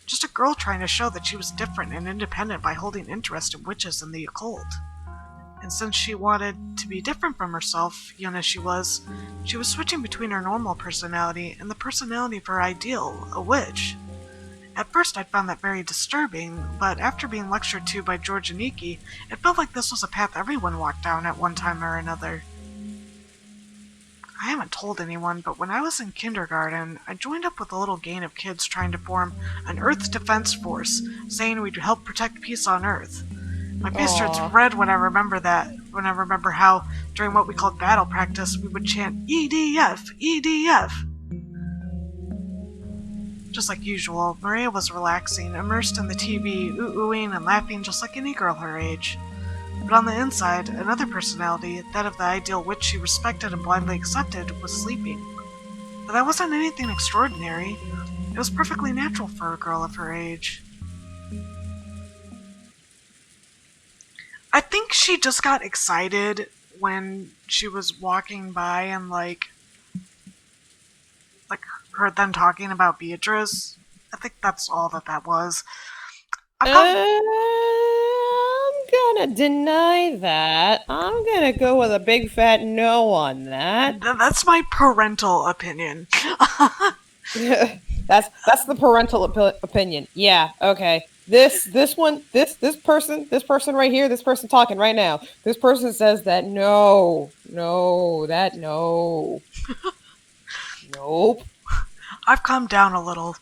Just a girl trying to show that she was different and independent by holding interest in witches and the occult. And since she wanted to be different from herself, young as she was switching between her normal personality and the personality of her ideal, a witch. At first I found that very disturbing, but after being lectured to by George Aniki, it felt like this was a path everyone walked down at one time or another. I haven't told anyone, but when I was in kindergarten, I joined up with a little gang of kids trying to form an Earth Defense Force, saying we'd help protect peace on Earth. My face turns red when I remember how, during what we called battle practice, we would chant EDF, EDF. Just like usual, Maria was relaxing, immersed in the TV, ooh-ooing and laughing just like any girl her age. But on the inside, another personality, that of the ideal witch she respected and blindly accepted, was sleeping. But that wasn't anything extraordinary. It was perfectly natural for a girl of her age. I think she just got excited when she was walking by and like heard them talking about Beatrice. I think that's all that was. I'm gonna deny that. I'm gonna go with a big fat no on that. That's my parental opinion. That's the parental opinion. Yeah, okay. This person right here, this person talking right now, this person says that no. Nope. I've calmed down a little.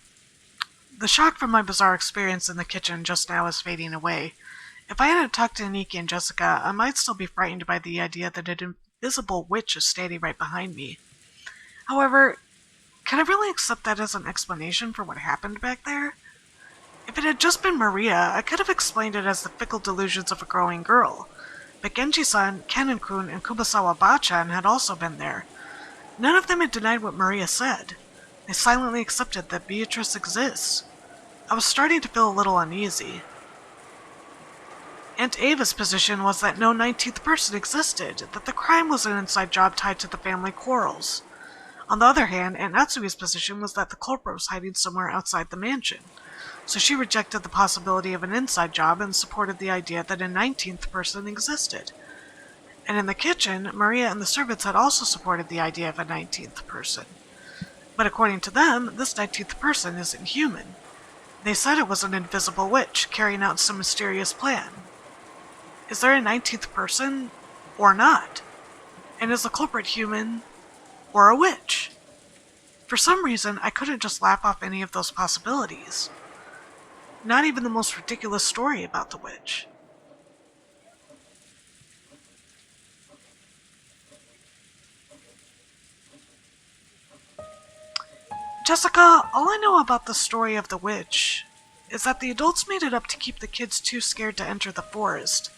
The shock from my bizarre experience in the kitchen just now is fading away. If I hadn't talked to Aniki and Jessica, I might still be frightened by the idea that an invisible witch is standing right behind me. However, can I really accept that as an explanation for what happened back there? If it had just been Maria, I could have explained it as the fickle delusions of a growing girl. But Genji-san, Kennen-kun, and Kumasawa-ba-chan had also been there. None of them had denied what Maria said. They silently accepted that Beatrice exists. I was starting to feel a little uneasy. Aunt Ava's position was that no 19th person existed, that the crime was an inside job tied to the family quarrels. On the other hand, Aunt Natsui's position was that the culprit was hiding somewhere outside the mansion. So she rejected the possibility of an inside job and supported the idea that a 19th person existed. And in the kitchen, Maria and the servants had also supported the idea of a 19th person. But according to them, this 19th person isn't human. They said it was an invisible witch carrying out some mysterious plan. Is there a 19th person or not? And is the culprit human or a witch? For some reason, I couldn't just laugh off any of those possibilities. Not even the most ridiculous story about the witch. Jessica, all I know about the story of the witch is that the adults made it up to keep the kids too scared to enter the forest.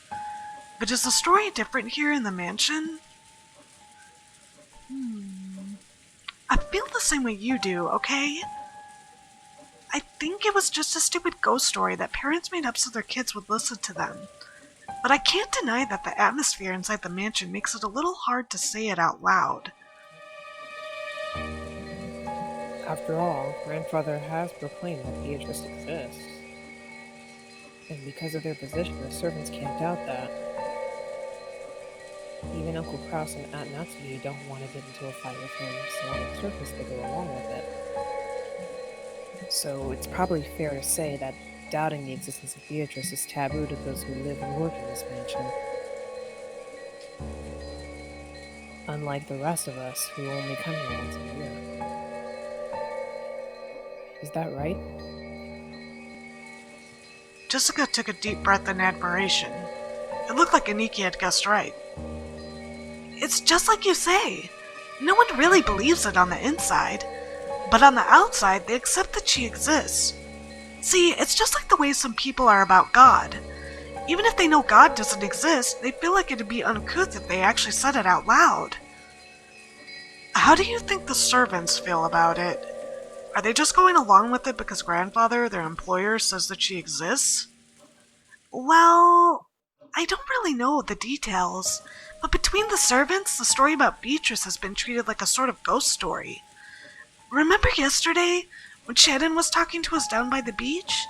But is the story different here in the mansion? I feel the same way you do, okay? I think it was just a stupid ghost story that parents made up so their kids would listen to them. But I can't deny that the atmosphere inside the mansion makes it a little hard to say it out loud. After all, Grandfather has proclaimed that Beatrice exists. And because of their position, the servants can't doubt that. Even Uncle Kraus and Aunt Natsuki don't want to get into a fight with him, so on the surface they go along with it. So it's probably fair to say that doubting the existence of Beatrice is taboo to those who live and work in this mansion. Unlike the rest of us, who only come here once a year. Is that right? Jessica took a deep breath in admiration. It looked like Aniki had guessed right. It's just like you say. No one really believes it on the inside. But on the outside, they accept that she exists. See, it's just like the way some people are about God. Even if they know God doesn't exist, they feel like it'd be uncouth if they actually said it out loud. How do you think the servants feel about it? Are they just going along with it because Grandfather, their employer, says that she exists? Well, I don't really know the details, but between the servants, the story about Beatrice has been treated like a sort of ghost story. Remember yesterday, when Shannon was talking to us down by the beach?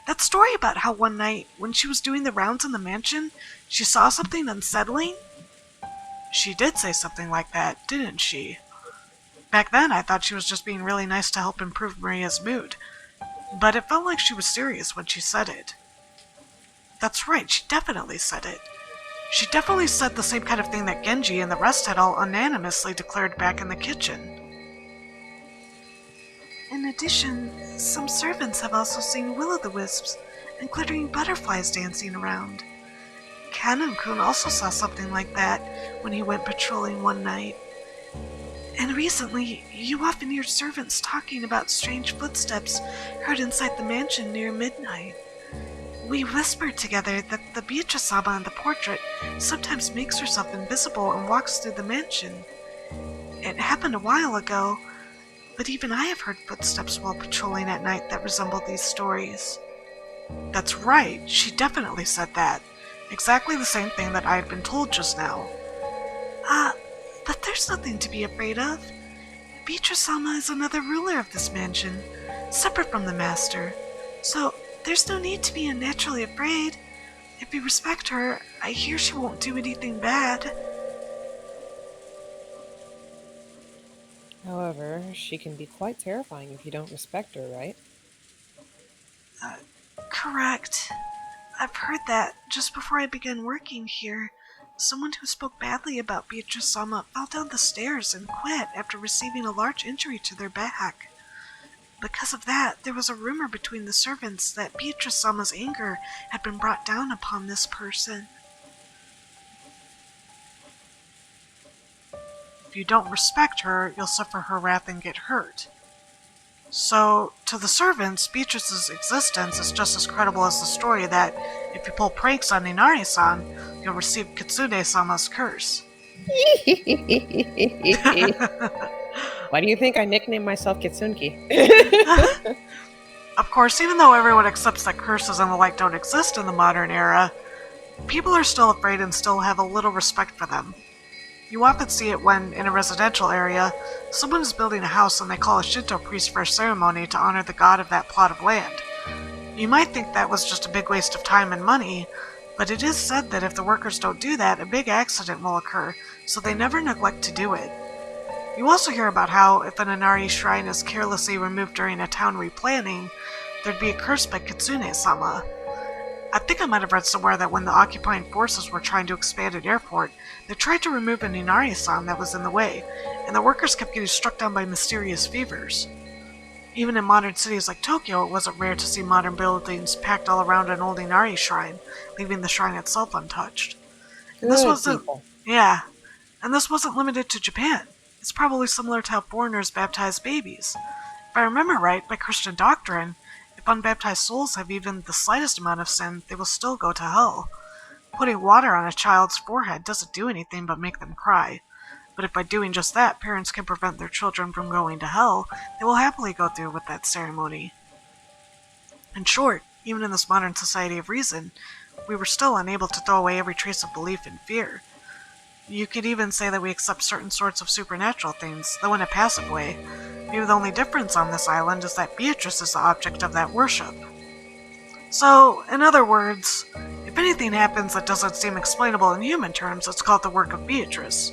That story about how one night, when she was doing the rounds in the mansion, she saw something unsettling? She did say something like that, didn't she? Back then, I thought she was just being really nice to help improve Maria's mood, but it felt like she was serious when she said it. That's right, she definitely said it. She definitely said the same kind of thing that Genji and the rest had all unanimously declared back in the kitchen. In addition, some servants have also seen will-o'-the-wisps and glittering butterflies dancing around. Kanon-kun also saw something like that when he went patrolling one night. And recently, you often hear servants talking about strange footsteps heard inside the mansion near midnight. We whispered together that the Beatrice-sama in the portrait sometimes makes herself invisible and walks through the mansion. It happened a while ago, but even I have heard footsteps while patrolling at night that resemble these stories. That's right, she definitely said that. Exactly the same thing that I had been told just now. But there's nothing to be afraid of. Beatrice-sama is another ruler of this mansion, separate from the master. So, there's no need to be unnaturally afraid. If you respect her, I hear she won't do anything bad. However, she can be quite terrifying if you don't respect her, right? Correct. I've heard that just before I began working here. Someone who spoke badly about Beatrice-sama fell down the stairs and quit after receiving a large injury to their back. Because of that, there was a rumor between the servants that Beatrice-sama's anger had been brought down upon this person. If you don't respect her, you'll suffer her wrath and get hurt. So, to the servants, Beatrice's existence is just as credible as the story that if you pull pranks on Inari-san, you'll receive Kitsune-sama's curse. Why do you think I nicknamed myself Kitsunki? Of course, even though everyone accepts that curses and the like don't exist in the modern era, people are still afraid and still have a little respect for them. You often see it when, in a residential area, someone is building a house and they call a Shinto priest for a ceremony to honor the god of that plot of land. You might think that was just a big waste of time and money, But it is said that if the workers don't do that, a big accident will occur, so they never neglect to do it. You also hear about how, if an Inari shrine is carelessly removed during a town replanning, there'd be a curse by Kitsune-sama. I think I might have read somewhere that when the occupying forces were trying to expand an airport, they tried to remove an Inari-san that was in the way, and the workers kept getting struck down by mysterious fevers. Even in modern cities like Tokyo, it wasn't rare to see modern buildings packed all around an old Inari shrine, leaving the shrine itself untouched. And this wasn't, people. yeah, and this wasn't limited to Japan. It's probably similar to how foreigners baptize babies. If I remember right, by Christian doctrine, if unbaptized souls have even the slightest amount of sin, they will still go to hell. Putting water on a child's forehead doesn't do anything but make them cry. But if by doing just that, parents can prevent their children from going to hell, they will happily go through with that ceremony. In short, even in this modern society of reason, we were still unable to throw away every trace of belief and fear. You could even say that we accept certain sorts of supernatural things, though in a passive way. Maybe the only difference on this island is that Beatrice is the object of that worship. So, in other words, if anything happens that doesn't seem explainable in human terms, it's called the work of Beatrice.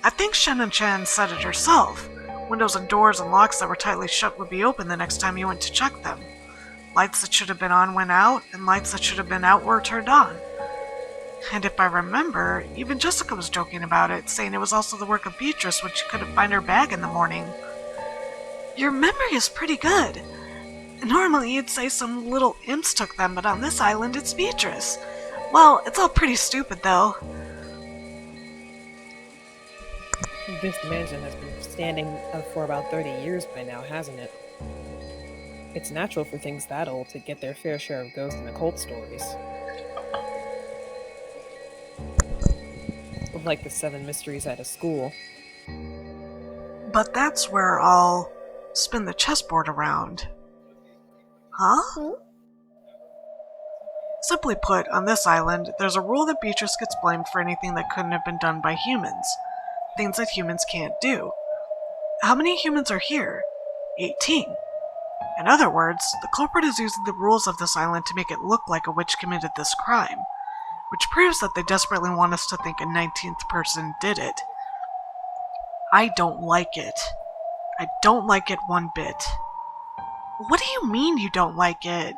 I think Shannon-chan said it herself. Windows and doors and locks that were tightly shut would be open the next time you went to check them. Lights that should have been on went out, and lights that should have been out were turned on. And if I remember, even Jessica was joking about it, saying it was also the work of Beatrice when she couldn't find her bag in the morning. Your memory is pretty good. Normally you'd say some little imps took them, but on this island it's Beatrice. Well, it's all pretty stupid though. This mansion has been standing for about 30 years by now, hasn't it? It's natural for things that old to get their fair share of ghost and occult stories. Like the 7 mysteries at a school. But that's where I'll spin the chessboard around. Huh? Simply put, on this island, there's a rule that Beatrice gets blamed for anything that couldn't have been done by humans. Things that humans can't do. How many humans are here? 18. In other words, the culprit is using the rules of this island to make it look like a witch committed this crime, which proves that they desperately want us to think a 19th person did it. I don't like it. I don't like it one bit. What do you mean you don't like it?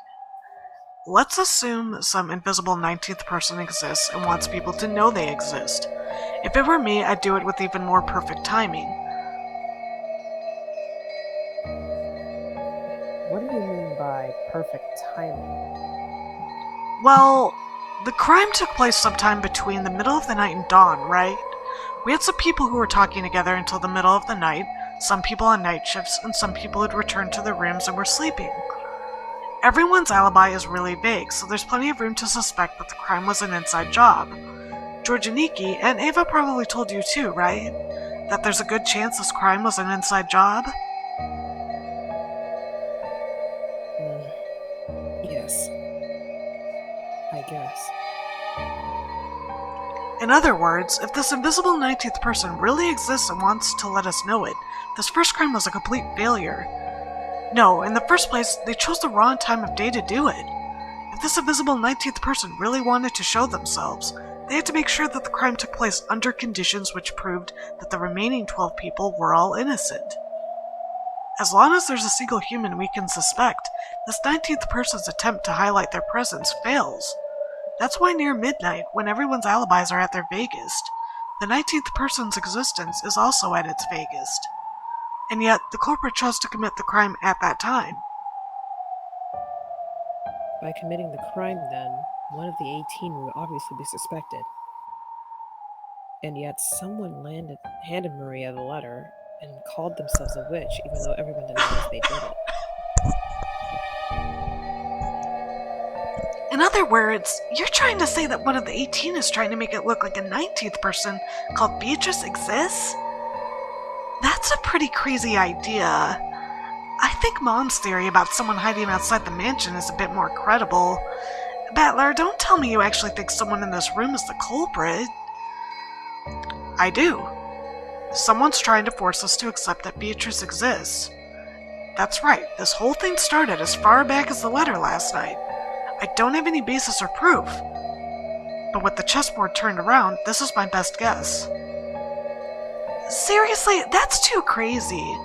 Let's assume some invisible 19th person exists and wants people to know they exist. If it were me, I'd do it with even more perfect timing. What do you mean by perfect timing? Well, the crime took place sometime between the middle of the night and dawn, right? We had some people who were talking together until the middle of the night, some people on night shifts, and some people had returned to their rooms and were sleeping. Everyone's alibi is really vague, so there's plenty of room to suspect that the crime was an inside job. George and Nikki, and Ava probably told you too, right? That there's a good chance this crime was an inside job? Yes. I guess. In other words, if this invisible 19th person really exists and wants to let us know it, this first crime was a complete failure. No, in the first place, they chose the wrong time of day to do it. If this invisible 19th person really wanted to show themselves, they had to make sure that the crime took place under conditions which proved that the remaining 12 people were all innocent. As long as there's a single human we can suspect, this 19th person's attempt to highlight their presence fails. That's why near midnight, when everyone's alibis are at their vaguest, the 19th person's existence is also at its vaguest. And yet, the culprit chose to commit the crime at that time. By committing the crime, then, one of the 18 would obviously be suspected. And yet, someone handed Maria the letter and called themselves a witch, even though everyone denies they did it. In other words, you're trying to say that one of the 18 is trying to make it look like a 19th person called Beatrice exists? That's a pretty crazy idea. I think Mom's theory about someone hiding outside the mansion is a bit more credible. Battler, don't tell me you actually think someone in this room is the culprit. I do. Someone's trying to force us to accept that Beatrice exists. That's right, this whole thing started as far back as the letter last night. I don't have any basis or proof. But with the chessboard turned around, this is my best guess. Seriously, that's too crazy.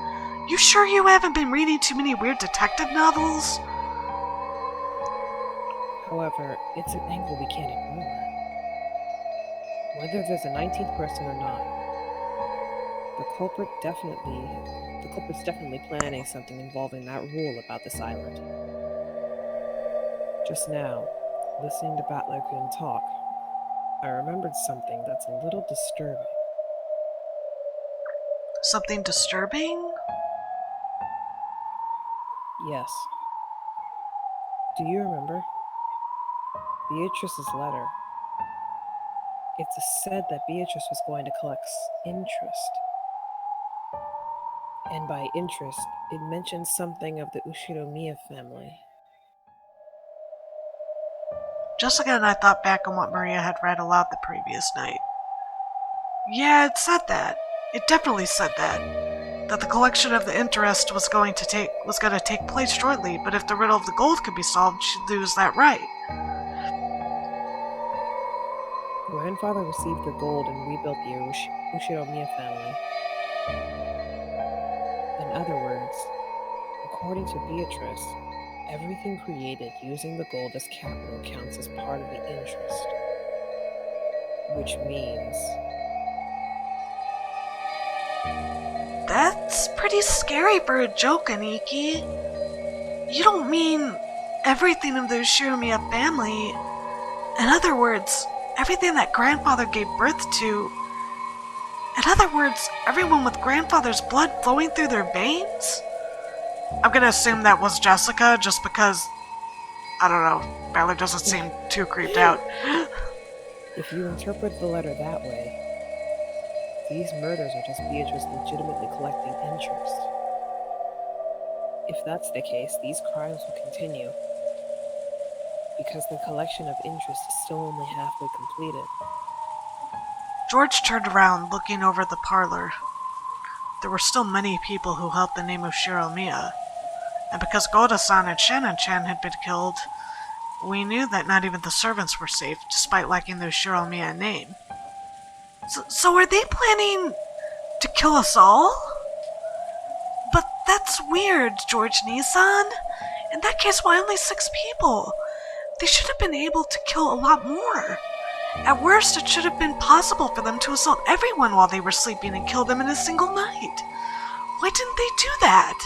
You sure you haven't been reading too many weird detective novels? However, it's an angle we can't ignore. Whether there's a 19th person or not, the culprit's definitely planning something involving that rule about this island. Just now, listening to Battler Queen talk, I remembered something that's a little disturbing. Something disturbing? Yes. Do you remember? Beatrice's letter. It's said that Beatrice was going to collect interest. And by interest, it mentions something of the Ushiromiya family. Jessica and I thought back on what Maria had read aloud the previous night. Yeah, it said that. It definitely said that. That the collection of the interest was going to take place shortly, but if the riddle of the gold could be solved, she'd lose that right. Grandfather received the gold and rebuilt the Ushiromiya family. In other words, according to Beatrice, everything created using the gold as capital counts as part of the interest. Which means... That's pretty scary for a joke, Aniki. You don't mean everything of the Ushiromiya family. In other words, everything that grandfather gave birth to. In other words, everyone with grandfather's blood flowing through their veins? I'm gonna assume that was Jessica, just because, I don't know, Battler doesn't seem too creeped out. If you interpret the letter that way, these murders are just Beatrice legitimately collecting interest. If that's the case, these crimes will continue, because the collection of interest is still only halfway completed. George turned around, looking over the parlor. There were still many people who held the name of Ushiromiya, and because Goda-san and Shannon-chan had been killed, we knew that not even the servants were safe, despite lacking the Ushiromiya name. So are they planning to kill us all? But that's weird, George Nissan. In that case, why only 6 people? They should have been able to kill a lot more. At worst, it should have been possible for them to assault everyone while they were sleeping and kill them in a single night. Why didn't they do that?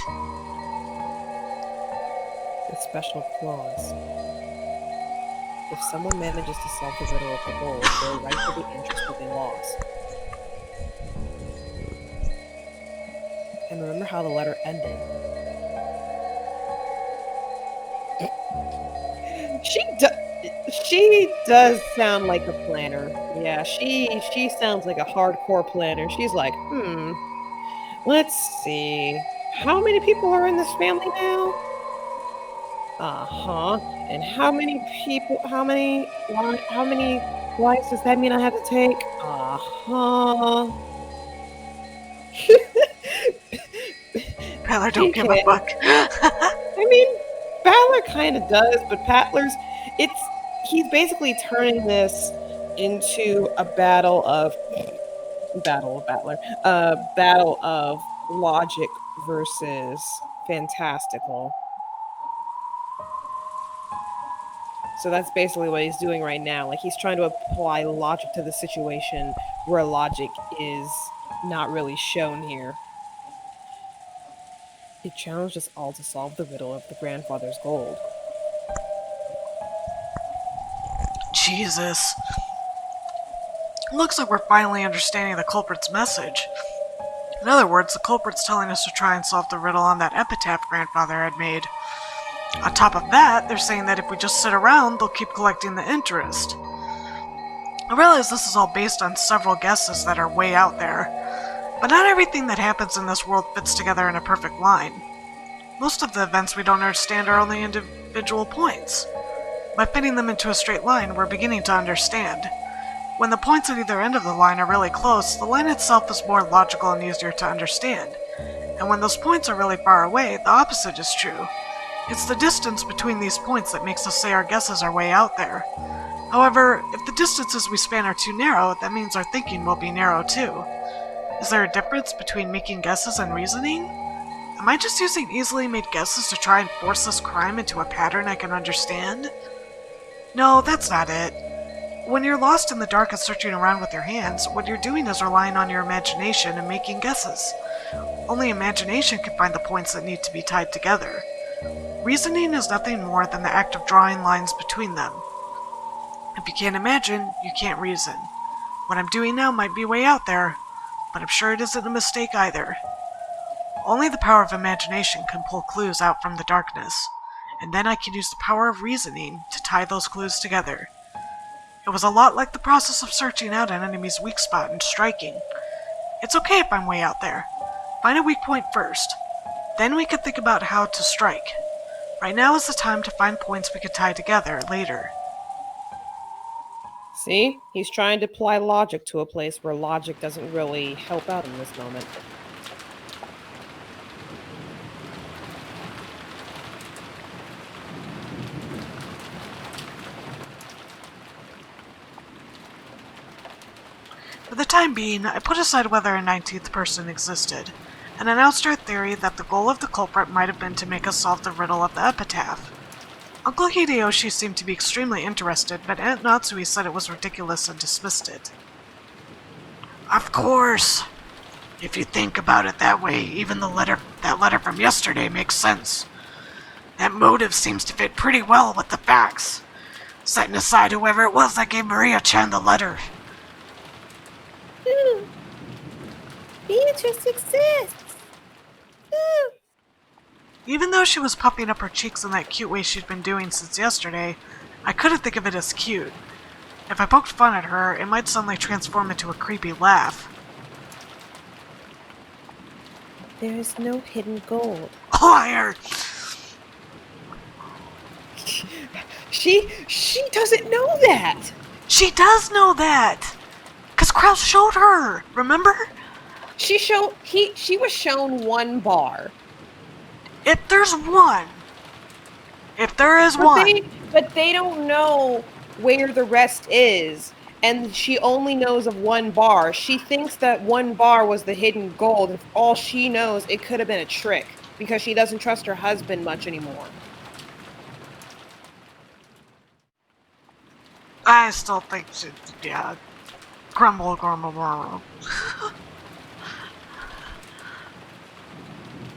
With special clause. If someone manages to solve the riddle of the gold, their right to the interest will be lost. And remember how the letter ended. She does sound like a planner. Yeah, she sounds like a hardcore planner. She's like, let's see. How many people are in this family now? And how many wives does that mean I have to take? Battler don't give a fuck. I mean, Battler kind of does, but he's basically turning this into a battle of logic versus fantastical. So that's basically what he's doing right now. Like, he's trying to apply logic to the situation where logic is not really shown here. It challenged us all to solve the riddle of the grandfather's gold. Jesus. Looks like we're finally understanding the culprit's message. In other words, the culprit's telling us to try and solve the riddle on that epitaph grandfather had made. On top of that, they're saying that if we just sit around, they'll keep collecting the interest. I realize this is all based on several guesses that are way out there, but not everything that happens in this world fits together in a perfect line. Most of the events we don't understand are only individual points. By fitting them into a straight line, we're beginning to understand. When the points at either end of the line are really close, the line itself is more logical and easier to understand. And when those points are really far away, the opposite is true. It's the distance between these points that makes us say our guesses are way out there. However, if the distances we span are too narrow, that means our thinking will be narrow too. Is there a difference between making guesses and reasoning? Am I just using easily made guesses to try and force this crime into a pattern I can understand? No, that's not it. When you're lost in the dark and searching around with your hands, what you're doing is relying on your imagination and making guesses. Only imagination can find the points that need to be tied together. Reasoning is nothing more than the act of drawing lines between them. If you can't imagine, you can't reason. What I'm doing now might be way out there, but I'm sure it isn't a mistake either. Only the power of imagination can pull clues out from the darkness, and then I can use the power of reasoning to tie those clues together. It was a lot like the process of searching out an enemy's weak spot and striking. It's okay if I'm way out there. Find a weak point first. Then we can think about how to strike. Right now is the time to find points we could tie together later. See? He's trying to apply logic to a place where logic doesn't really help out in this moment. For the time being, I put aside whether a 19th person existed, and announced our theory that the goal of the culprit might have been to make us solve the riddle of the epitaph. Uncle Hideyoshi seemed to be extremely interested, but Aunt Natsui said it was ridiculous and dismissed it. Of course! If you think about it that way, even that letter from yesterday makes sense. That motive seems to fit pretty well with the facts, setting aside whoever it was that gave Maria-chan the letter. Beatrice exists! Even though she was puffing up her cheeks in that cute way she'd been doing since yesterday, I couldn't think of it as cute. If I poked fun at her, it might suddenly transform into a creepy laugh. There is no hidden gold. Liar! She doesn't know that! She does know that! 'Cause Kraus showed her, remember? She was shown one bar. If there's one. If there is one. But they don't know where the rest is. And she only knows of one bar. She thinks that one bar was the hidden gold. And all she knows, it could have been a trick. Because she doesn't trust her husband much anymore. I still think she, yeah. Grumble.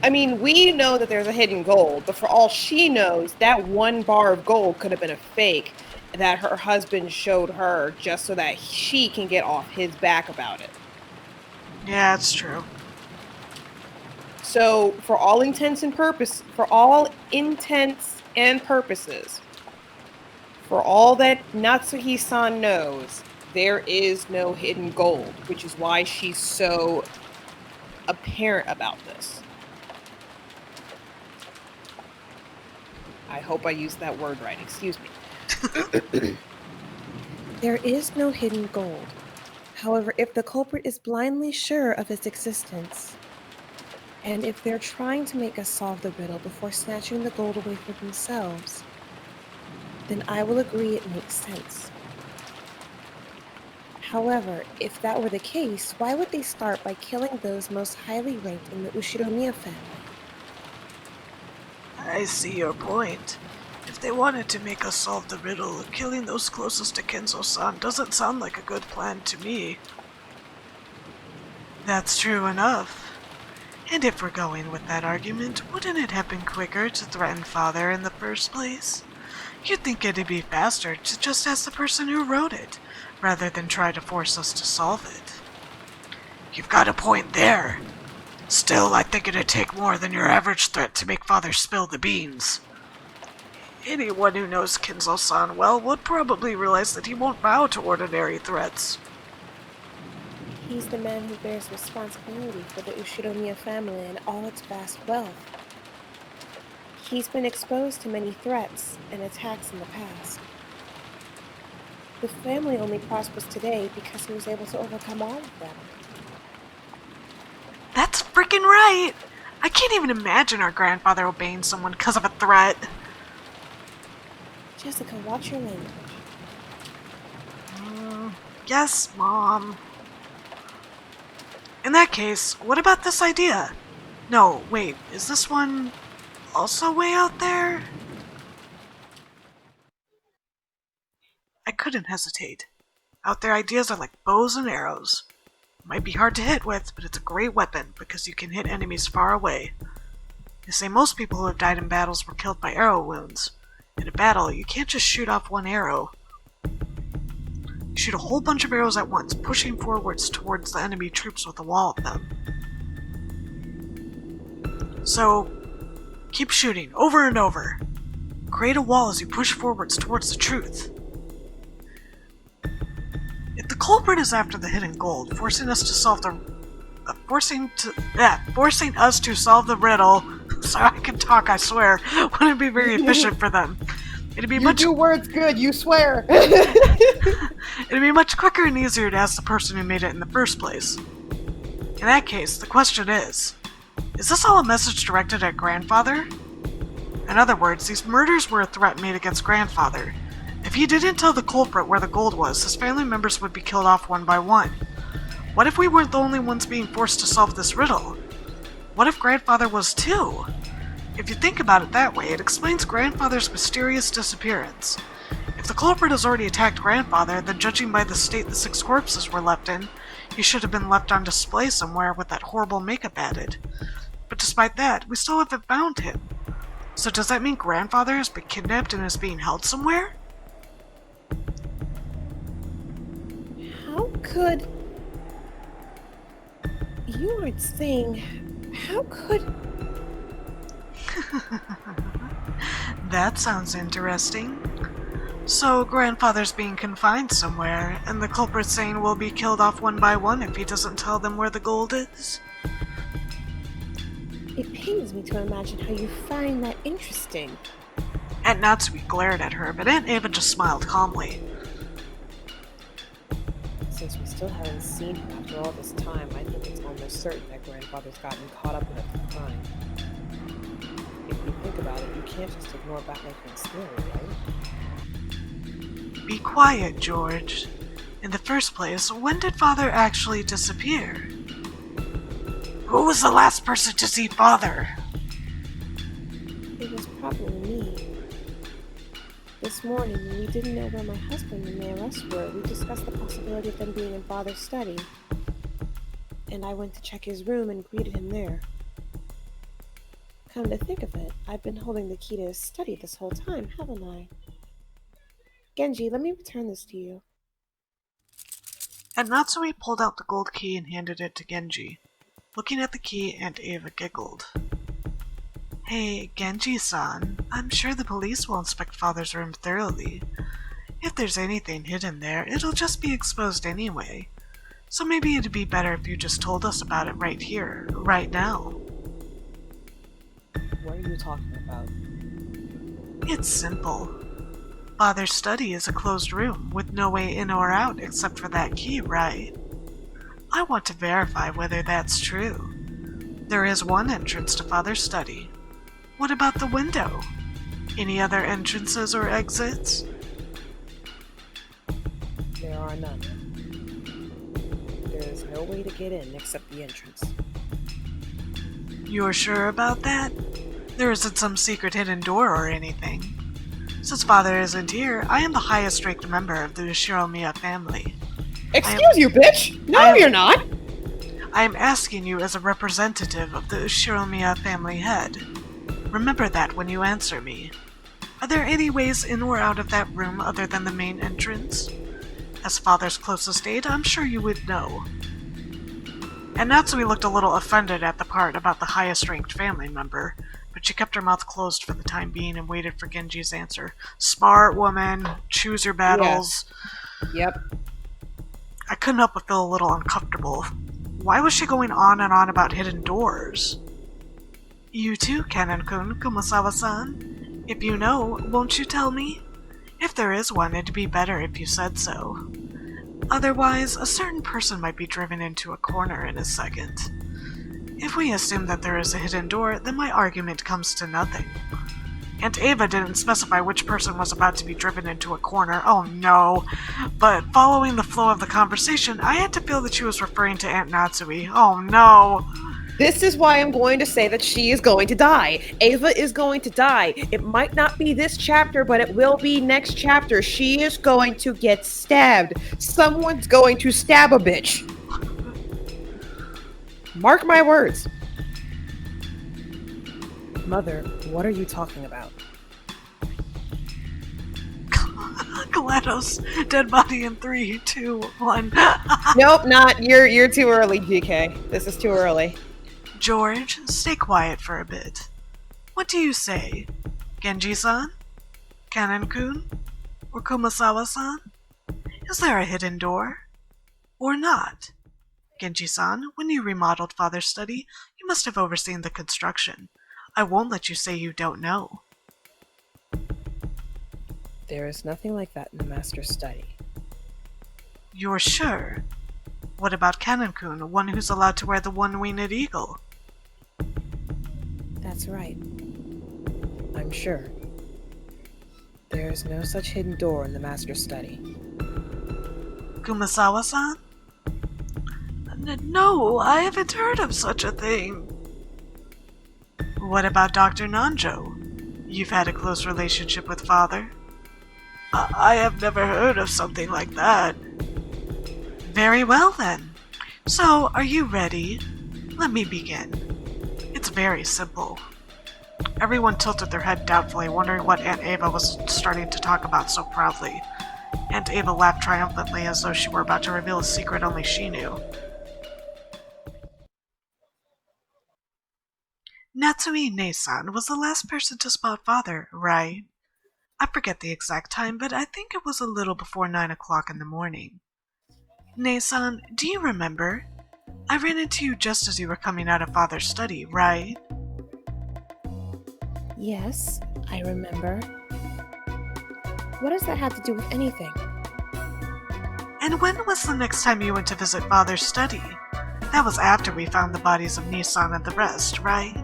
I mean, we know that there's a hidden gold, but for all she knows, that one bar of gold could have been a fake that her husband showed her just so that she can get off his back about it. Yeah, it's true. So, for all intents and purposes, for all that Natsuhi-san knows, there is no hidden gold, which is why she's so apparent about this. I hope I used that word right, excuse me. There is no hidden gold. However, if the culprit is blindly sure of its existence, and if they're trying to make us solve the riddle before snatching the gold away for themselves, then I will agree it makes sense. However, if that were the case, why would they start by killing those most highly ranked in the Ushiromiya family? I see your point. If they wanted to make us solve the riddle, killing those closest to Kenzo-san doesn't sound like a good plan to me. That's true enough. And if we're going with that argument, wouldn't it have been quicker to threaten Father in the first place? You'd think it'd be faster to just ask the person who wrote it, rather than try to force us to solve it. You've got a point there. Still, I think it'd take more than your average threat to make Father spill the beans. Anyone who knows Kenzo-san well would probably realize that he won't bow to ordinary threats. He's the man who bears responsibility for the Ushiromiya family and all its vast wealth. He's been exposed to many threats and attacks in the past. The family only prospers today because he was able to overcome all of them. That's freaking right! I can't even imagine our grandfather obeying someone because of a threat. Jessica, watch your language. Yes, Mom. In that case, what about this idea? No, wait, is this one also way out there? I couldn't hesitate. Out there ideas are like bows and arrows. Might be hard to hit with, but it's a great weapon because you can hit enemies far away. They say most people who have died in battles were killed by arrow wounds. In a battle, you can't just shoot off one arrow. You shoot a whole bunch of arrows at once, pushing forwards towards the enemy troops with a wall of them. So, keep shooting, over and over. Create a wall as you push forwards towards the truth. If the culprit is after the hidden gold, forcing us to solve the riddle. Sorry, I can talk, I swear. Wouldn't be very efficient for them. It'd be You do words good, you swear. It'd be much quicker and easier to ask the person who made it in the first place. In that case, the question is this all a message directed at Grandfather? In other words, these murders were a threat made against Grandfather. If he didn't tell the culprit where the gold was, his family members would be killed off one by one. What if we weren't the only ones being forced to solve this riddle? What if Grandfather was too? If you think about it that way, it explains Grandfather's mysterious disappearance. If the culprit has already attacked Grandfather, then judging by the state the 6 corpses were left in, he should have been left on display somewhere with that horrible makeup added. But despite that, we still haven't found him. So does that mean Grandfather has been kidnapped and is being held somewhere? How could... You aren't saying... How could... That sounds interesting. So Grandfather's being confined somewhere, and the culprit saying we'll be killed off one by one if he doesn't tell them where the gold is? It pains me to imagine how you find that interesting. Aunt Natsume glared at her, but Aunt Ava just smiled calmly. Since we still haven't seen him after all this time, I think it's almost certain that Grandfather's gotten caught up in a crime. If you think about it, you can't just ignore back anything's theory, right? Be quiet, George. In the first place, when did Father actually disappear? Who was the last person to see Father? It was probably me. This morning, when we didn't know where my husband and the arrest were, we discussed the possibility of them being in Father's study. And I went to check his room and greeted him there. Come to think of it, I've been holding the key to his study this whole time, haven't I? Genji, let me return this to you. And Natsume pulled out the gold key and handed it to Genji. Looking at the key, Aunt Ava giggled. Hey, Genji-san, I'm sure the police will inspect Father's room thoroughly. If there's anything hidden there, it'll just be exposed anyway. So maybe it'd be better if you just told us about it right here, right now. What are you talking about? It's simple. Father's study is a closed room with no way in or out except for that key, right? I want to verify whether that's true. There is one entrance to Father's study. What about the window? Any other entrances or exits? There are none. There is no way to get in except the entrance. You're sure about that? There isn't some secret hidden door or anything. Since Father isn't here, I am the highest ranked member of the Ushiromiya family. Excuse you, bitch! No, you're not! I am asking you as a representative of the Ushiromiya family head. Remember that when you answer me. Are there any ways in or out of that room other than the main entrance? As Father's closest aide, I'm sure you would know. And Natsume looked a little offended at the part about the highest-ranked family member, but she kept her mouth closed for the time being and waited for Genji's answer. Smart woman, choose your battles. Yep. I couldn't help but feel a little uncomfortable. Why was she going on and on about hidden doors? You too, Kanon-kun, Kumasawa-san. If you know, won't you tell me? If there is one, it'd be better if you said so. Otherwise, a certain person might be driven into a corner in a second. If we assume that there is a hidden door, then my argument comes to nothing. Aunt Ava didn't specify which person was about to be driven into a corner, oh no. But following the flow of the conversation, I had to feel that she was referring to Aunt Natsui, oh no. This is why I'm going to say that she is going to die. Ava is going to die. It might not be this chapter, but it will be next chapter. She is going to get stabbed. Someone's going to stab a bitch. Mark my words. Mother, what are you talking about? GLaDOS, dead body in 3, 2, 1. Nope, not. You're too early, GK. This is too early. George, stay quiet for a bit. What do you say? Genji-san? Kanan-kun? Or Kumasawa-san? Is there a hidden door? Or not? Genji-san, when you remodeled Father's study, you must have overseen the construction. I won't let you say you don't know. There is nothing like that in the Master's study. You're sure? What about Kanan-kun, one who's allowed to wear the one-winged eagle? That's right. I'm sure. There is no such hidden door in the Master's study. Kumasawa-san? No, I haven't heard of such a thing. What about Dr. Nanjo? You've had a close relationship with Father? I have never heard of something like that. Very well then. So, are you ready? Let me begin. It's very simple. Everyone tilted their head doubtfully, wondering what Aunt Ava was starting to talk about so proudly. Aunt Ava laughed triumphantly as though she were about to reveal a secret only she knew. Natsui-ne-san was the last person to spot Father, right? I forget the exact time, but I think it was a little before 9 o'clock in the morning. Ne-san, do you remember? I ran into you just as you were coming out of Father's study, right? Yes, I remember. What does that have to do with anything? And when was the next time you went to visit Father's study? That was after we found the bodies of Nisan and the rest, right?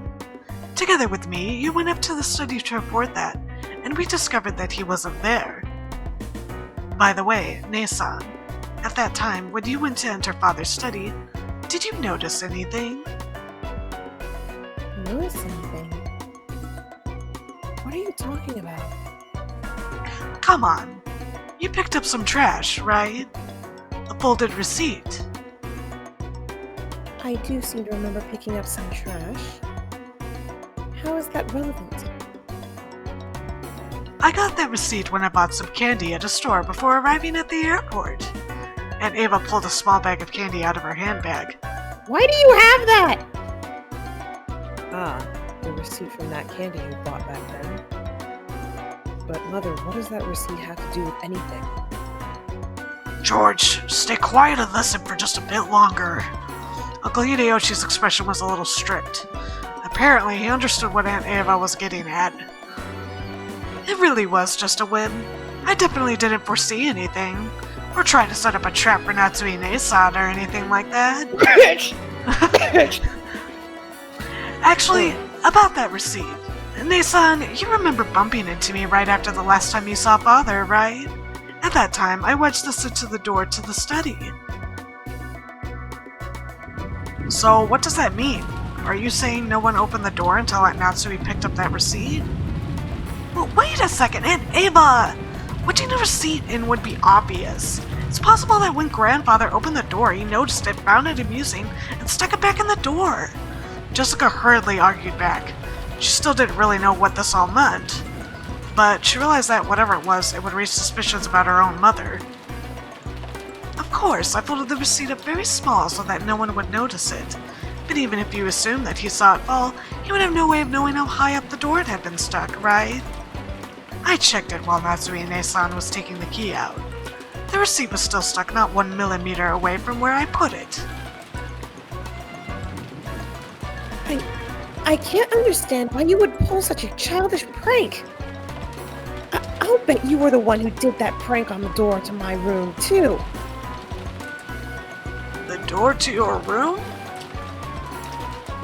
Together with me, you went up to the study to report that, and we discovered that he wasn't there. By the way, Ne-san, at that time, when you went to enter Father's study, did you notice anything? Notice anything? What are you talking about? Come on. You picked up some trash, right? A folded receipt. I do seem to remember picking up some trash. How is that relevant? I got that receipt when I bought some candy at a store before arriving at the airport. And Ava pulled a small bag of candy out of her handbag. Why do you have that? Ah, the receipt from that candy you bought back then. But Mother, what does that receipt have to do with anything? George, stay quiet and listen for just a bit longer. Uncle Hideyoshi's expression was a little strict. Apparently, he understood what Aunt Ava was getting at. It really was just a whim. I definitely didn't foresee anything, or try to set up a trap for Natsui-ne-san or anything like that. Actually, about that receipt. Ne-san, you remember bumping into me right after the last time you saw Father, right? At that time, I wedged this into the door to the study. So, what does that mean? Are you saying no one opened the door until Aunt Natsui picked up that receipt? Well, wait a second, Aunt Ava! Wedging a receipt in would be obvious. It's possible that when Grandfather opened the door, he noticed it, found it amusing, and stuck it back in the door. Jessica hurriedly argued back. She still didn't really know what this all meant, but she realized that whatever it was, it would raise suspicions about her own mother. Of course, I folded the receipt up very small so that no one would notice it. But even if you assume that he saw it fall, he would have no way of knowing how high up the door it had been stuck, right? I checked it while Natsui-ne-san was taking the key out. The receipt was still stuck not 1 millimeter away from where I put it. I can't understand why you would pull such a childish prank. I'll bet you were the one who did that prank on the door to my room, too. The door to your room?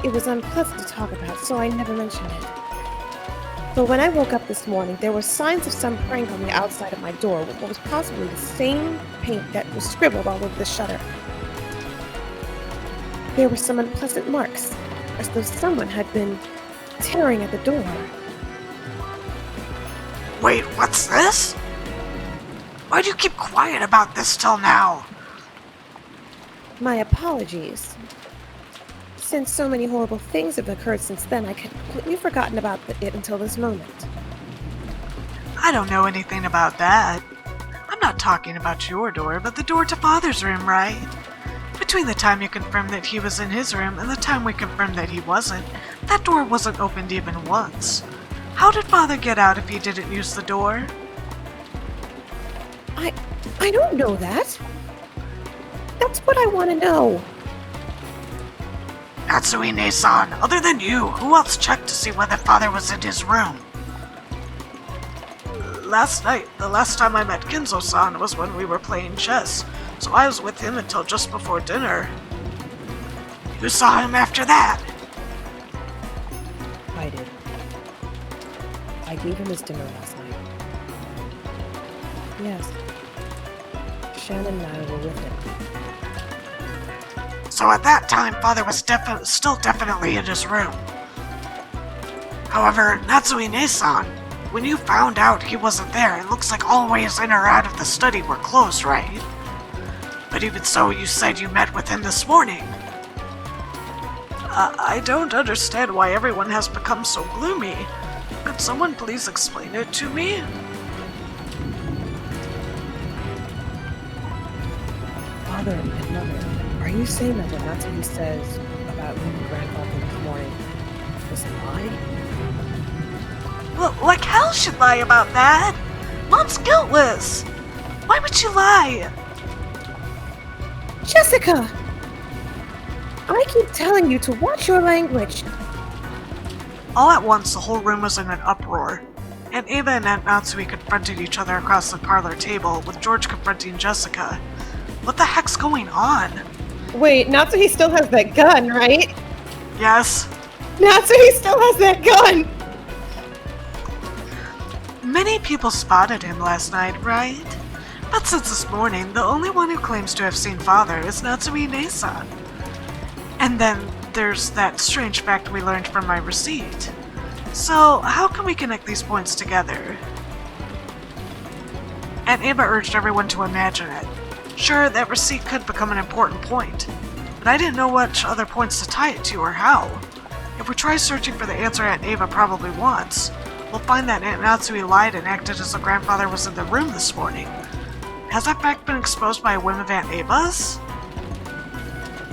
It was unpleasant to talk about, so I never mentioned it. But when I woke up this morning, there were signs of some prank on the outside of my door with what was possibly the same paint that was scribbled all over the shutter. There were some unpleasant marks, as though someone had been tearing at the door. Wait, what's this? Why do you keep quiet about this till now? My apologies. Since so many horrible things have occurred since then, I had completely forgotten about it until this moment. I don't know anything about that. I'm not talking about your door, but the door to Father's room, right? Between the time you confirmed that he was in his room and the time we confirmed that he wasn't, that door wasn't opened even once. How did Father get out if he didn't use the door? I don't know that. That's what I want to know. Natsuine-san, other than you, who else checked to see whether Father was in his room? Last night, the last time I met Kinzo-san was when we were playing chess, so I was with him until just before dinner. You saw him after that? I did. I gave him his dinner last night. Yes. Shannon and I were with him. So at that time, Father was still definitely in his room. However, Natsuine-san, when you found out he wasn't there, it looks like all ways in or out of the study were closed, right? But even so, you said you met with him this morning. I don't understand why everyone has become so gloomy. Could someone please explain it to me? Father and Mother, are you saying that what Natsuki says about meeting grandfather this morning is a lie? Well, like hell she'd lie about that! Mom's guiltless! Why would she lie? Jessica! I keep telling you to watch your language. All at once, the whole room was in an uproar. Aunt Ava and Aunt Natsui confronted each other across the parlor table, with George confronting Jessica. What the heck's going on? Wait, Natsuki still has that gun, right? Yes? Natsuki still has that gun! Many people spotted him last night, right? But since this morning, the only one who claims to have seen Father is Natsuine-san. And then there's that strange fact we learned from my receipt. So, how can we connect these points together? Aunt Ava urged everyone to imagine it. Sure, that receipt could become an important point, but I didn't know which other points to tie it to or how. If we try searching for the answer Aunt Ava probably wants, we'll find that Aunt Natsui lied and acted as though grandfather was in the room this morning. Has that fact been exposed by a whim of Aunt Ava's?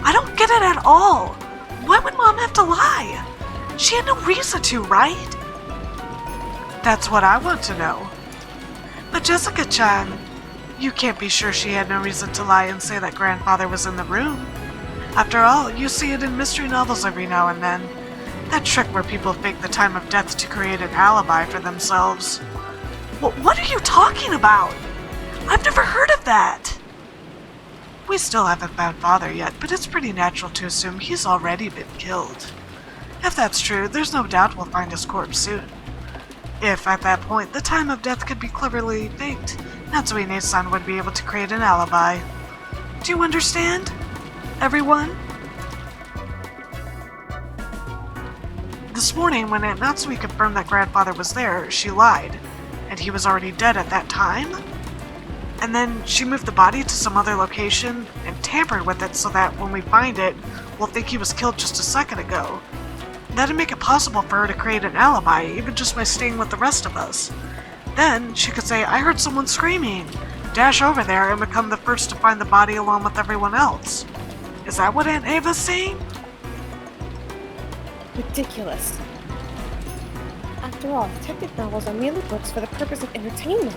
I don't get it at all! Why would Mom have to lie? She had no reason to, right? That's what I want to know. But Jessica-chan, you can't be sure she had no reason to lie and say that grandfather was in the room. After all, you see it in mystery novels every now and then. That trick where people fake the time of death to create an alibi for themselves. What are you talking about? I've never heard of that! We still haven't found Father yet, but it's pretty natural to assume he's already been killed. If that's true, there's no doubt we'll find his corpse soon. If, at that point, the time of death could be cleverly faked, Natsuine-san would be able to create an alibi. Do you understand? Everyone? This morning, when Aunt Natsui confirmed that grandfather was there, she lied, and he was already dead at that time? And then she moved the body to some other location and tampered with it so that when we find it, we'll think he was killed just a second ago. That'd make it possible for her to create an alibi, even just by staying with the rest of us. Then, she could say, I heard someone screaming, dash over there and become the first to find the body along with everyone else. Is that what Aunt Ava's saying? Ridiculous. After all, detective novels are merely books for the purpose of entertainment.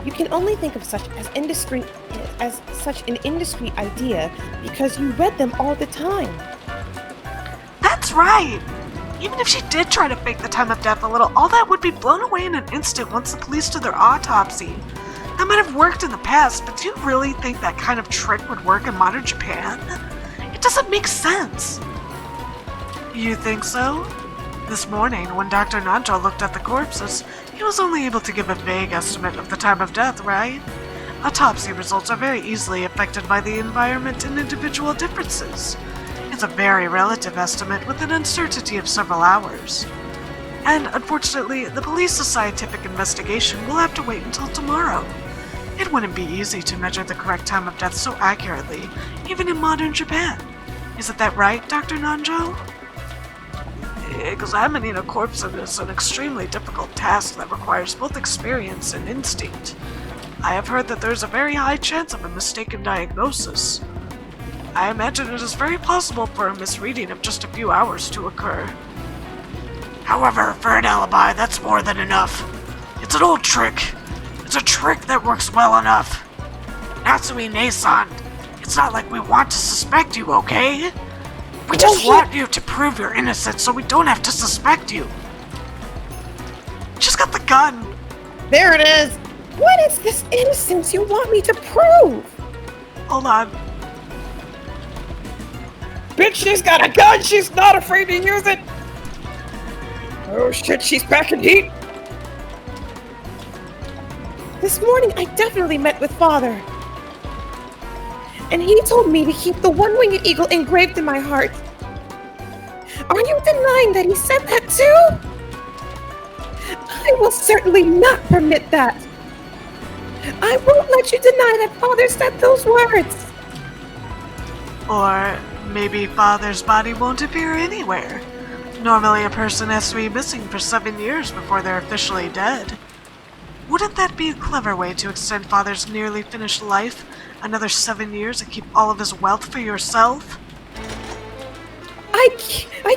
You can only think of such an industry idea because you read them all the time. That's right! Even if she did try to fake the time of death a little, all that would be blown away in an instant once the police did their autopsy. That might have worked in the past, but do you really think that kind of trick would work in modern Japan? It doesn't make sense. You think so? This morning, when Dr. Nanjo looked at the corpses, he was only able to give a vague estimate of the time of death, right? Autopsy results are very easily affected by the environment and individual differences. It's a very relative estimate with an uncertainty of several hours. And unfortunately, the police's scientific investigation will have to wait until tomorrow. It wouldn't be easy to measure the correct time of death so accurately, even in modern Japan. Isn't that right, Dr. Nanjo? Examining a corpse is an extremely difficult task that requires both experience and instinct. I have heard that there's a very high chance of a mistaken diagnosis. I imagine it is very possible for a misreading of just a few hours to occur. However, for an alibi, that's more than enough. It's an old trick. It's a trick that works well enough. Natsumi-ne-san, it's not like we want to suspect you, okay? We just want you to prove your innocence so we don't have to suspect you. She's got the gun. There it is! What is this innocence you want me to prove? Hold on. Bitch, she's got a gun! She's not afraid to use it! Oh shit, she's packing heat! This morning I definitely met with Father. And he told me to keep the one-winged eagle engraved in my heart. Are you denying that he said that too? I will certainly not permit that. I won't let you deny that Father said those words. Or maybe Father's body won't appear anywhere. Normally a person has to be missing for 7 years before they're officially dead. Wouldn't that be a clever way to extend Father's nearly finished life? Another 7 years and keep all of his wealth for yourself? I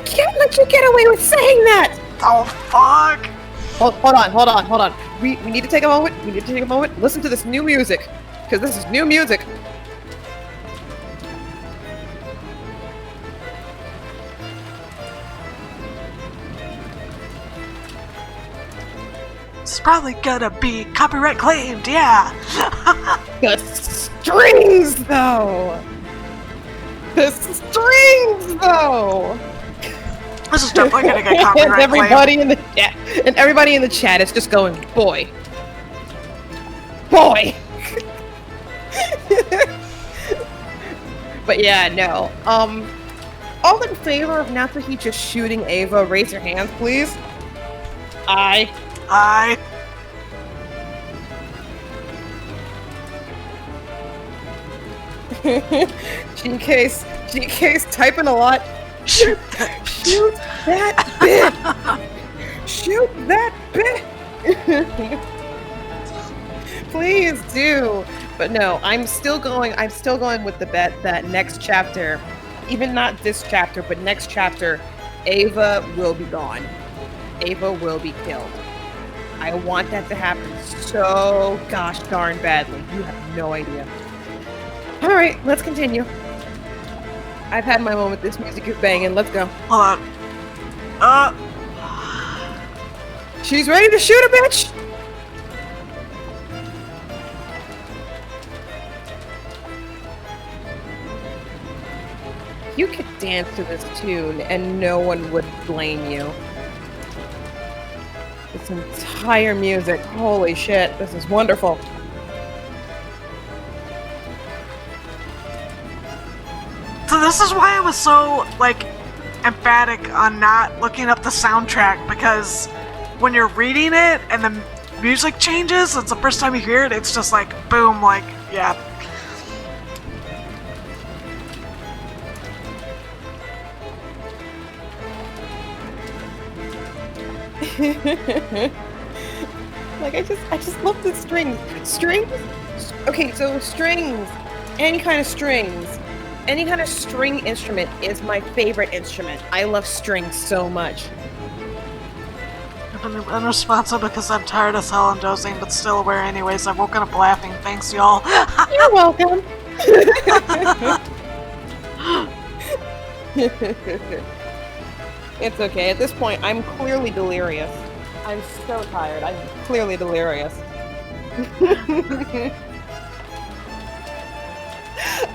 can't let you get away with saying that! Oh, fuck! Hold on. We need to take a moment. Listen to this new music. Because this is new music. It's probably gonna be copyright claimed, yeah! The strings, though! This is definitely gonna get copyright and everybody claimed. everybody in the chat is just going, boy. But yeah, no. All in favor of Natsuhi just shooting Ava, raise your hands, please. Aye. GK's typing a lot. Shoot that bit! Shoot that bit! Please do. But no, I'm still going with the bet that next chapter, even not this chapter, but next chapter, Ava will be gone. Ava will be killed. I want that to happen so gosh darn badly. You have no idea. Alright, let's continue. I've had my moment. This music is banging. Let's go. Hold on. She's ready to shoot a bitch! You could dance to this tune and no one would blame you. This entire music, holy shit, this is wonderful. So this is why I was so, emphatic on not looking up the soundtrack, because when you're reading it and the music changes, it's the first time you hear it, it's just boom, yeah. I just love the strings. Strings? Okay, so strings. Any kind of strings. Any kind of string instrument is my favorite instrument. I love strings so much. I'm unresponsive because I'm tired as hell and dozing, but still aware anyways. I've woken up laughing. Thanks, y'all. You're welcome. It's okay. At this point, I'm clearly delirious. I'm so tired. I'm clearly delirious.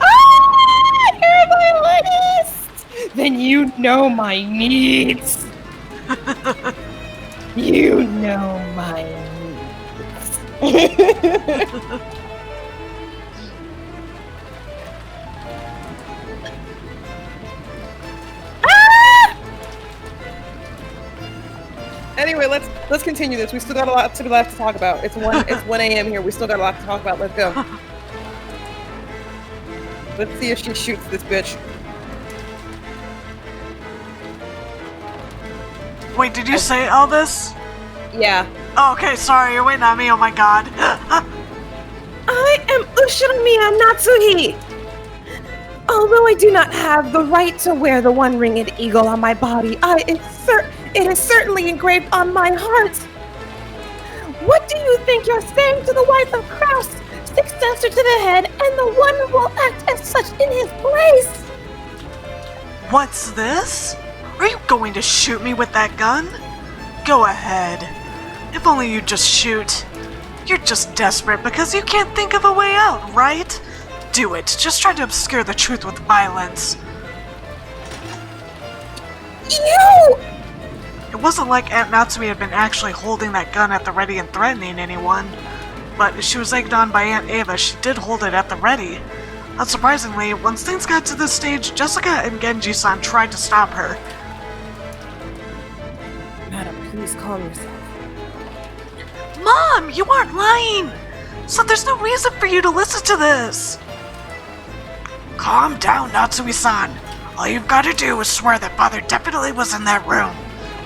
Ah! You're my list! And you know my needs. You know my needs. Anyway, let's continue this. We still got a lot to talk about. It's 1 a.m. here. We still got a lot to talk about. Let's go. Let's see if she shoots this bitch. Wait, did you say all this? Yeah. Oh, okay, sorry, you're waiting on me, oh my god. I am Ushiromiya Natsuhi! Although I do not have the right to wear the one-ringed eagle on my body, it is certainly engraved on my heart. What do you think you're saying to the wife of Kraus? Successor to the head, and the one who will act as such in his place. What's this? Are you going to shoot me with that gun? Go ahead. If only you'd just shoot. You're just desperate because you can't think of a way out, right? Do it. Just try to obscure the truth with violence. You! It wasn't like Aunt Natsumi had been actually holding that gun at the ready and threatening anyone. But she was egged on by Aunt Ava, she did hold it at the ready. Unsurprisingly, once things got to this stage, Jessica and Genji-san tried to stop her. Madam, please calm yourself. Mom, you aren't lying! So there's no reason for you to listen to this! Calm down, Natsui-san. All you've got to do is swear that Father definitely was in that room.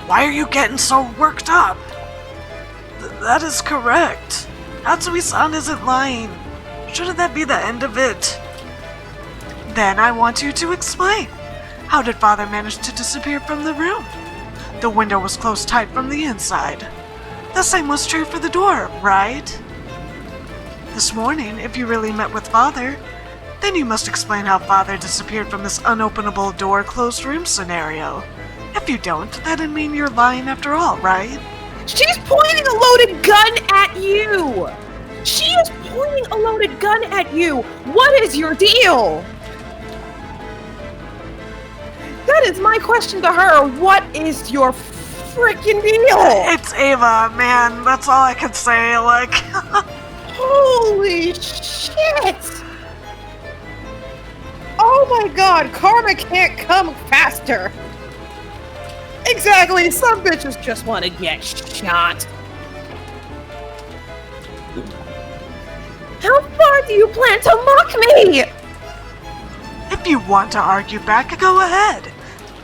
Why are you getting so worked up? That is correct. Natsui-san isn't lying. Shouldn't that be the end of it? Then I want you to explain. How did Father manage to disappear from the room? The window was closed tight from the inside. The same was true for the door, right? This morning, if you really met with Father, then you must explain how Father disappeared from this unopenable door closed room scenario. If you don't, that'd mean you're lying after all, right? She's pointing a loaded gun at you! She is pointing a loaded gun at you! What is your deal? That is my question to her. What is your freaking deal? It's Ava, man. That's all I can say, like... Holy shit! Oh my god, karma can't come faster! Exactly, some bitches just want to get shot. How far do you plan to mock me? If you want to argue back, go ahead.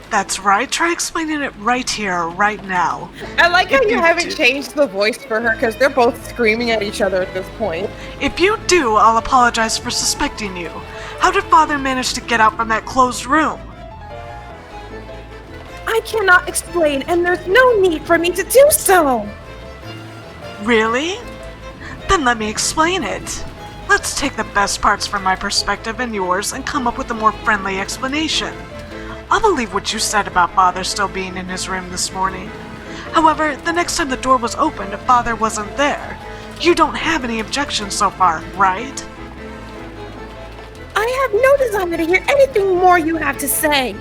That's right, try explaining it right here, right now. I like how If you you haven't do- changed the voice for her, because they're both screaming at each other at this point. If you do, I'll apologize for suspecting you. How did Father manage to get out from that closed room? I cannot explain, and there's no need for me to do so. Really? Then let me explain it. Let's take the best parts from my perspective and yours and come up with a more friendly explanation. I'll believe what you said about Father still being in his room this morning. However, the next time the door was opened, Father wasn't there. You don't have any objections so far, right? I have no desire to hear anything more you have to say.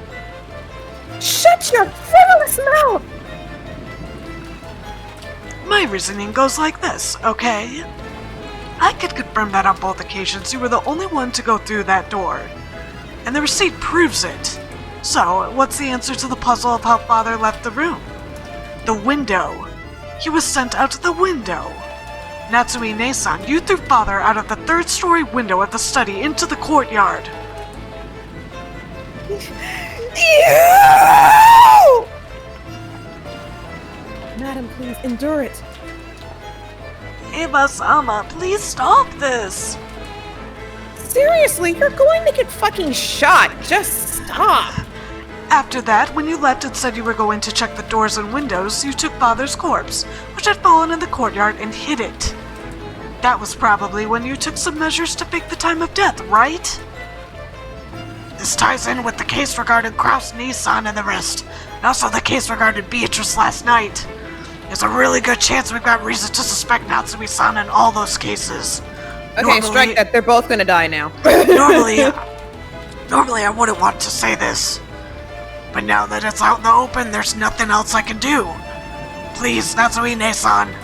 Shut your frivolous mouth! My reasoning goes like this, okay? I could confirm that on both occasions you were the only one to go through that door. And the receipt proves it. So, what's the answer to the puzzle of how Father left the room? The window. He was sent out the window. Natsui Ne-san, you threw Father out of the third-story window at the study into the courtyard. Madam, please endure it. Eva-sama, please stop this. Seriously, you're going to get fucking shot. Just stop. After that, when you left and said you were going to check the doors and windows, you took Father's corpse, which had fallen in the courtyard, and hid it. That was probably when you took some measures to fake the time of death, right? This ties in with the case regarding Kraus, Nissan, and the rest, and also the case regarding Beatrice last night. There's a really good chance we've got reason to suspect Natsumi-san in all those cases. Okay, strike that. They're both gonna die now. Normally I wouldn't want to say this, But now that it's out in the open, there's nothing else I can do. Please, Natsuhine-san,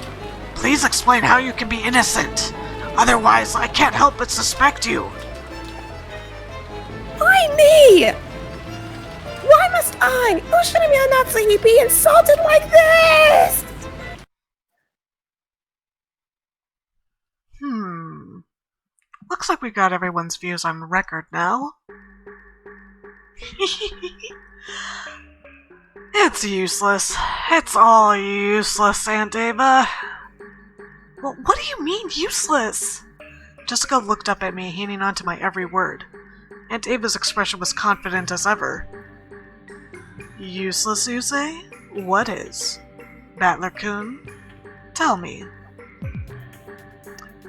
please explain how you can be innocent. Otherwise, I can't help but suspect you. Why me? Why must I, Ushiromiya Natsuhi, be insulted like this? Looks like we got everyone's views on record now. It's useless. It's all useless, Aunt Ava. Well, what do you mean, useless? Jessica looked up at me, hanging on to my every word. Aunt Ava's expression was confident as ever. Useless, you say? What is? Battler-kun? Tell me.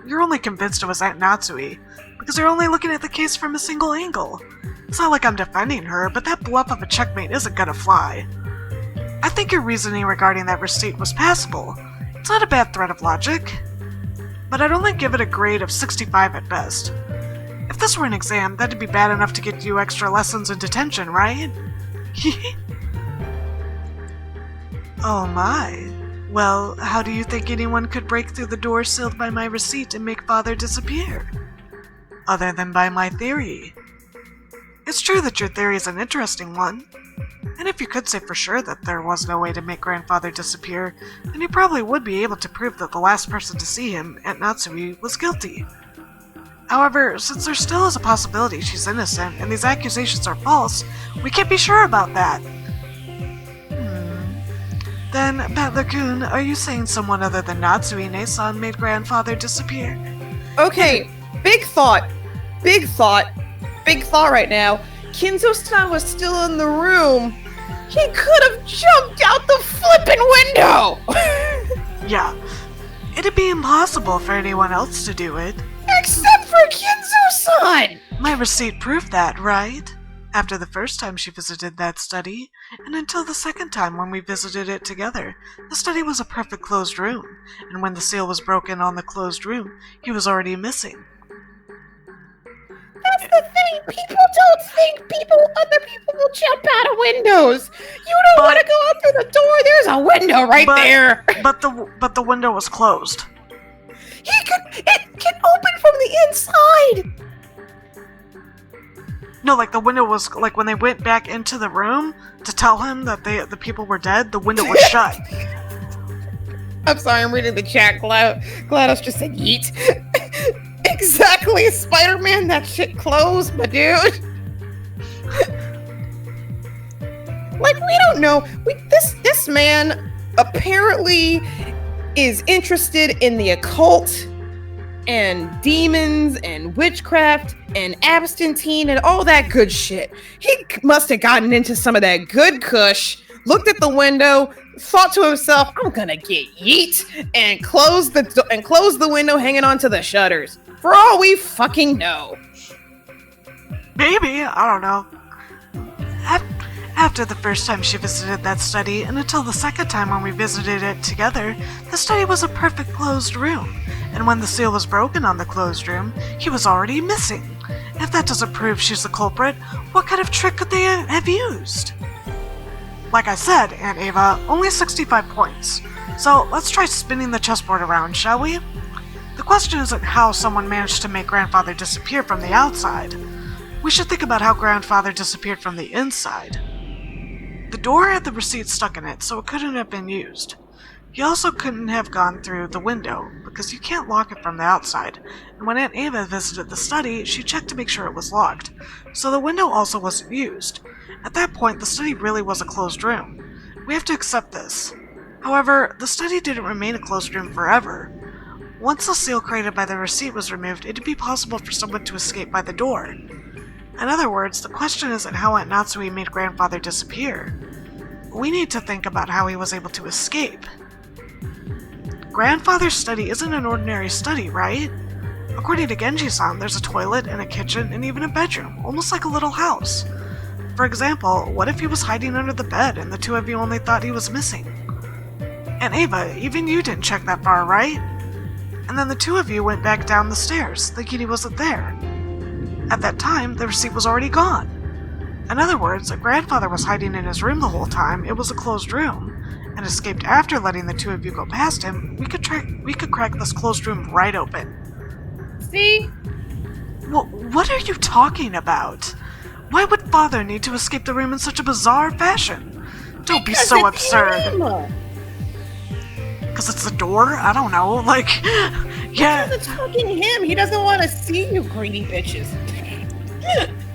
You're only convinced it was Aunt Natsui, because you're only looking at the case from a single angle. It's not like I'm defending her, but that bluff of a checkmate isn't gonna fly. I think your reasoning regarding that receipt was passable. It's not a bad thread of logic. But I'd only give it a grade of 65 at best. If this were an exam, that'd be bad enough to get you extra lessons in detention, right? Oh my. Well, how do you think anyone could break through the door sealed by my receipt and make Father disappear? Other than by my theory. It's true that your theory is an interesting one. And if you could say for sure that there was no way to make Grandfather disappear, then you probably would be able to prove that the last person to see him, Aunt Natsui, was guilty. However, since there still is a possibility she's innocent and these accusations are false, we can't be sure about that. Then, Battler-kun, are you saying someone other than Natsui-ne-san made Grandfather disappear? Okay, big thought right now. Kinzo-san was still in the room. He could have jumped out the flippin' window! Yeah, it'd be impossible for anyone else to do it. Except for Kinzo-san! My receipt proved that, right? After the first time she visited that study, and until the second time when we visited it together, the study was a perfect closed room, and when the seal was broken on the closed room, he was already missing. That's the thing, people don't think other people will jump out of windows! You don't want to go out through the door, there's a window right there! But the window was closed. It can open from the inside! No, like the window was, like when they went back into the room to tell him that the people were dead, the window was shut. I'm sorry, I'm reading the chat. GLaDOS just said yeet. Exactly, Spider-Man, that shit closed, my dude. Like, we don't know. This man apparently is interested in the occult and demons and witchcraft and Abstantine and all that good shit. He must have gotten into some of that good kush, looked at the window, thought to himself, I'm gonna get yeet, and closed the window hanging onto the shutters. For all we fucking know. Maybe, I don't know. After the first time she visited that study, and until the second time when we visited it together, the study was a perfect closed room. And when the seal was broken on the closed room, he was already missing. If that doesn't prove she's the culprit, what kind of trick could they have used? Like I said, Aunt Ava, only 65 points. So let's try spinning the chessboard around, shall we? The question isn't how someone managed to make Grandfather disappear from the outside. We should think about how Grandfather disappeared from the inside. The door had the receipt stuck in it, so it couldn't have been used. He also couldn't have gone through the window, because you can't lock it from the outside, and when Aunt Ava visited the study, she checked to make sure it was locked, so the window also wasn't used. At that point, the study really was a closed room. We have to accept this. However, the study didn't remain a closed room forever. Once the seal created by the receipt was removed, it'd be possible for someone to escape by the door. In other words, the question isn't how Aunt Natsui made Grandfather disappear. We need to think about how he was able to escape. Grandfather's study isn't an ordinary study, right? According to Genji-san, there's a toilet and a kitchen and even a bedroom, almost like a little house. For example, what if he was hiding under the bed and the two of you only thought he was missing? And Ava, even you didn't check that far, right? And then the two of you went back down the stairs, thinking he wasn't there. At that time, the receipt was already gone. In other words, if grandfather was hiding in his room the whole time, it was a closed room, and escaped after letting the two of you go past him, we could crack this closed room right open. See? What are you talking about? Why would father need to escape the room in such a bizarre fashion? Don't be so absurd. Because it's the door? I don't know, like, yeah. Because it's fucking him. He doesn't want to see you greedy bitches.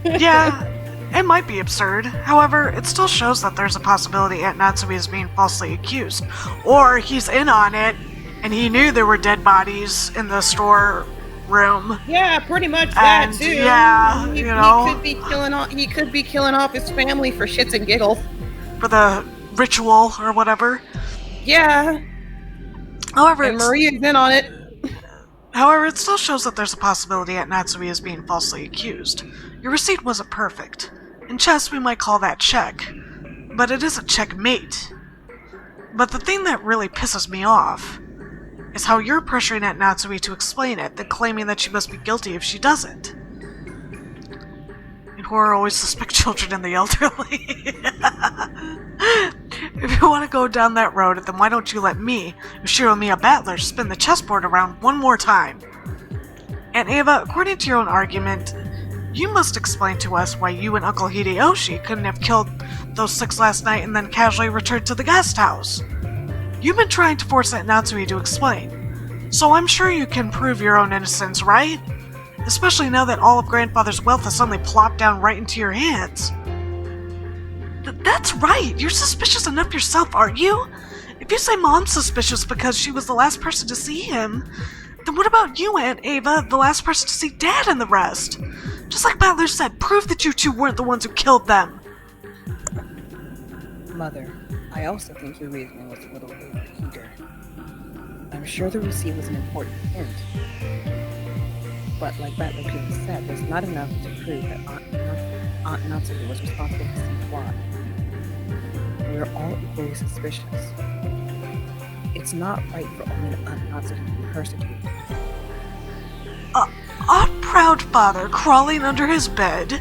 Yeah, it might be absurd. However, it still shows that there's a possibility Aunt Natsui is being falsely accused. Or he's in on it, and he knew there were dead bodies in the store room. Yeah, pretty much that And, too. yeah, he, you know. He could be killing off his family for shits and giggles. For the ritual or whatever. Yeah. However, and Maria's in on it. However, it still shows that there's a possibility Aunt Natsui is being falsely accused. Your receipt wasn't perfect. In chess, we might call that check. But it isn't checkmate. But the thing that really pisses me off is how you're pressuring Aunt Natsui to explain it, then claiming that she must be guilty if she doesn't. In horror, always suspect children and the elderly. If you want to go down that road, then why don't you let me, Ushiromiya Battler, spin the chessboard around one more time? And Ava, according to your own argument, you must explain to us why you and Uncle Hideyoshi couldn't have killed those 6 last night and then casually returned to the guest house. You've been trying to force Aunt Natsui to explain, so I'm sure you can prove your own innocence, right? Especially now that all of Grandfather's wealth has suddenly plopped down right into your hands. That's right! You're suspicious enough yourself, aren't you? If you say Mom's suspicious because she was the last person to see him, then what about you, Aunt Ava, the last person to see Dad and the rest? Just like Battler said, prove that you two weren't the ones who killed them. Mother, I also think your reasoning was a little eager. I'm sure the receipt was an important hint. But like Battler King said, there's not enough to prove that Aunt Natsui was responsible for some plot. We're all equally suspicious. It's not right for only Aunt Natsui to be persecuted. Our proud father crawling under his bed?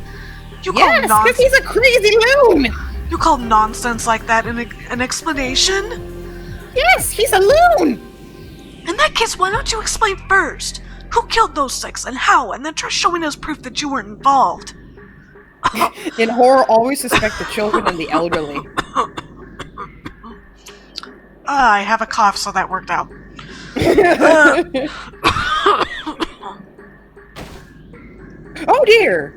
Yes, because he's a crazy loon! You call nonsense like that an explanation? Yes, he's a loon! In that case, why don't you explain first? Who killed those 6 and how, and then try showing us proof that you weren't involved. In horror, always suspect the children and the elderly. I have a cough, so that worked out. Oh dear!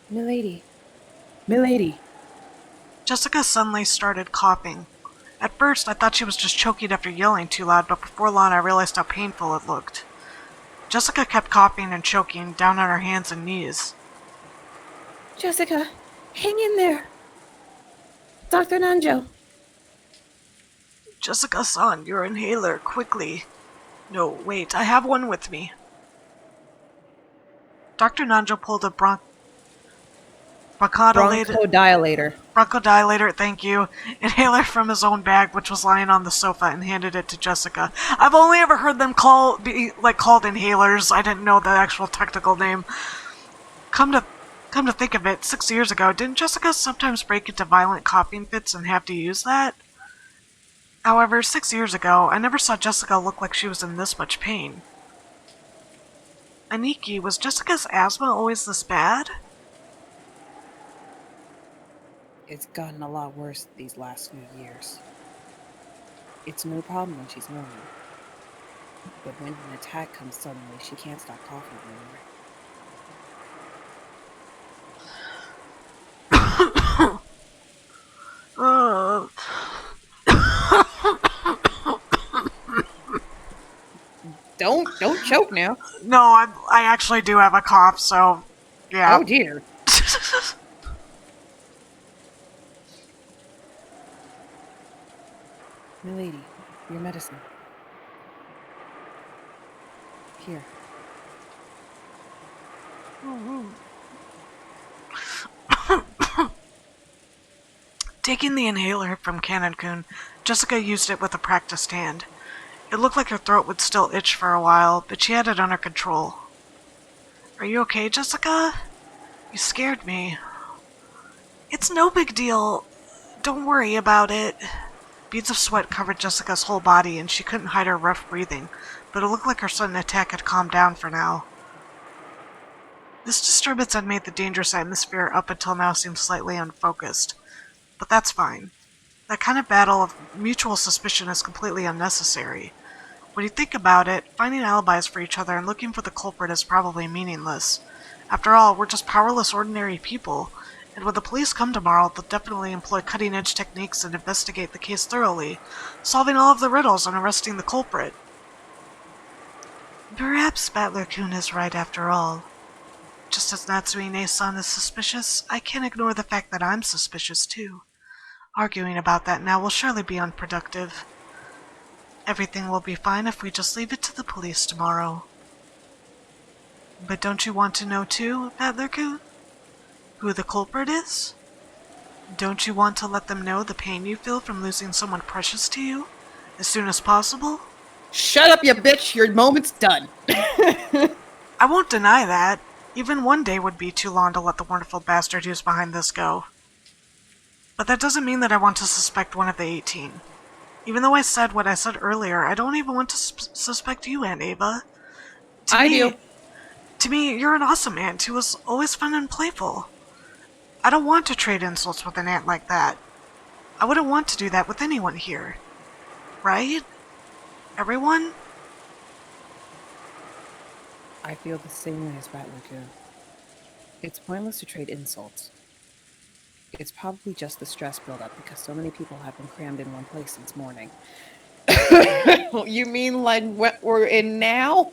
Milady. Jessica suddenly started coughing. At first, I thought she was just choking after yelling too loud, but before long I realized how painful it looked. Jessica kept coughing and choking, down on her hands and knees. Jessica, hang in there. Dr. Nanjo. Jessica-san, your inhaler, quickly. No, wait, I have one with me. Dr. Nanjo pulled a bronchodilator, thank you, inhaler from his own bag, which was lying on the sofa, and handed it to Jessica. I've only ever heard them called inhalers. I didn't know the actual technical name. Come to think of it, 6 years ago, didn't Jessica sometimes break into violent coughing fits and have to use that? However, 6 years ago, I never saw Jessica look like she was in this much pain. Aniki, was Jessica's asthma always this bad? It's gotten a lot worse these last few years. It's no problem when she's normal. But when an attack comes suddenly, she can't stop coughing anymore. Don't choke now. No, I actually do have a cough, so yeah. Oh dear. Milady, your medicine. Here. Taking the inhaler from Cannon-kun, Jessica used it with a practiced hand. It looked like her throat would still itch for a while, but she had it under control. Are you okay, Jessica? You scared me. It's no big deal. Don't worry about it. Beads of sweat covered Jessica's whole body, and she couldn't hide her rough breathing, but it looked like her sudden attack had calmed down for now. This disturbance had made the dangerous atmosphere up until now seem slightly unfocused, but that's fine. That kind of battle of mutual suspicion is completely unnecessary. When you think about it, finding alibis for each other and looking for the culprit is probably meaningless. After all, we're just powerless ordinary people, and when the police come tomorrow, they'll definitely employ cutting-edge techniques and investigate the case thoroughly, solving all of the riddles and arresting the culprit. Perhaps Battler-kun is right after all. Just as Natsuine-san is suspicious, I can't ignore the fact that I'm suspicious too. Arguing about that now will surely be unproductive. Everything will be fine if we just leave it to the police tomorrow. But don't you want to know too, Battler-kun? Who the culprit is? Don't you want to let them know the pain you feel from losing someone precious to you as soon as possible? Shut up, you bitch! Your moment's done. I won't deny that. Even one day would be too long to let the wonderful bastard who's behind this go. But that doesn't mean that I want to suspect one of the 18. Even though I said what I said earlier, I don't even want to suspect you, Aunt Ava. I do. To me, you're an awesome aunt who was always fun and playful. I don't want to trade insults with an aunt like that. I wouldn't want to do that with anyone here. Right? Everyone? I feel the same way as Battler-kun. It's pointless to trade insults. It's probably just the stress buildup because so many people have been crammed in one place since morning. You mean like what we're in now?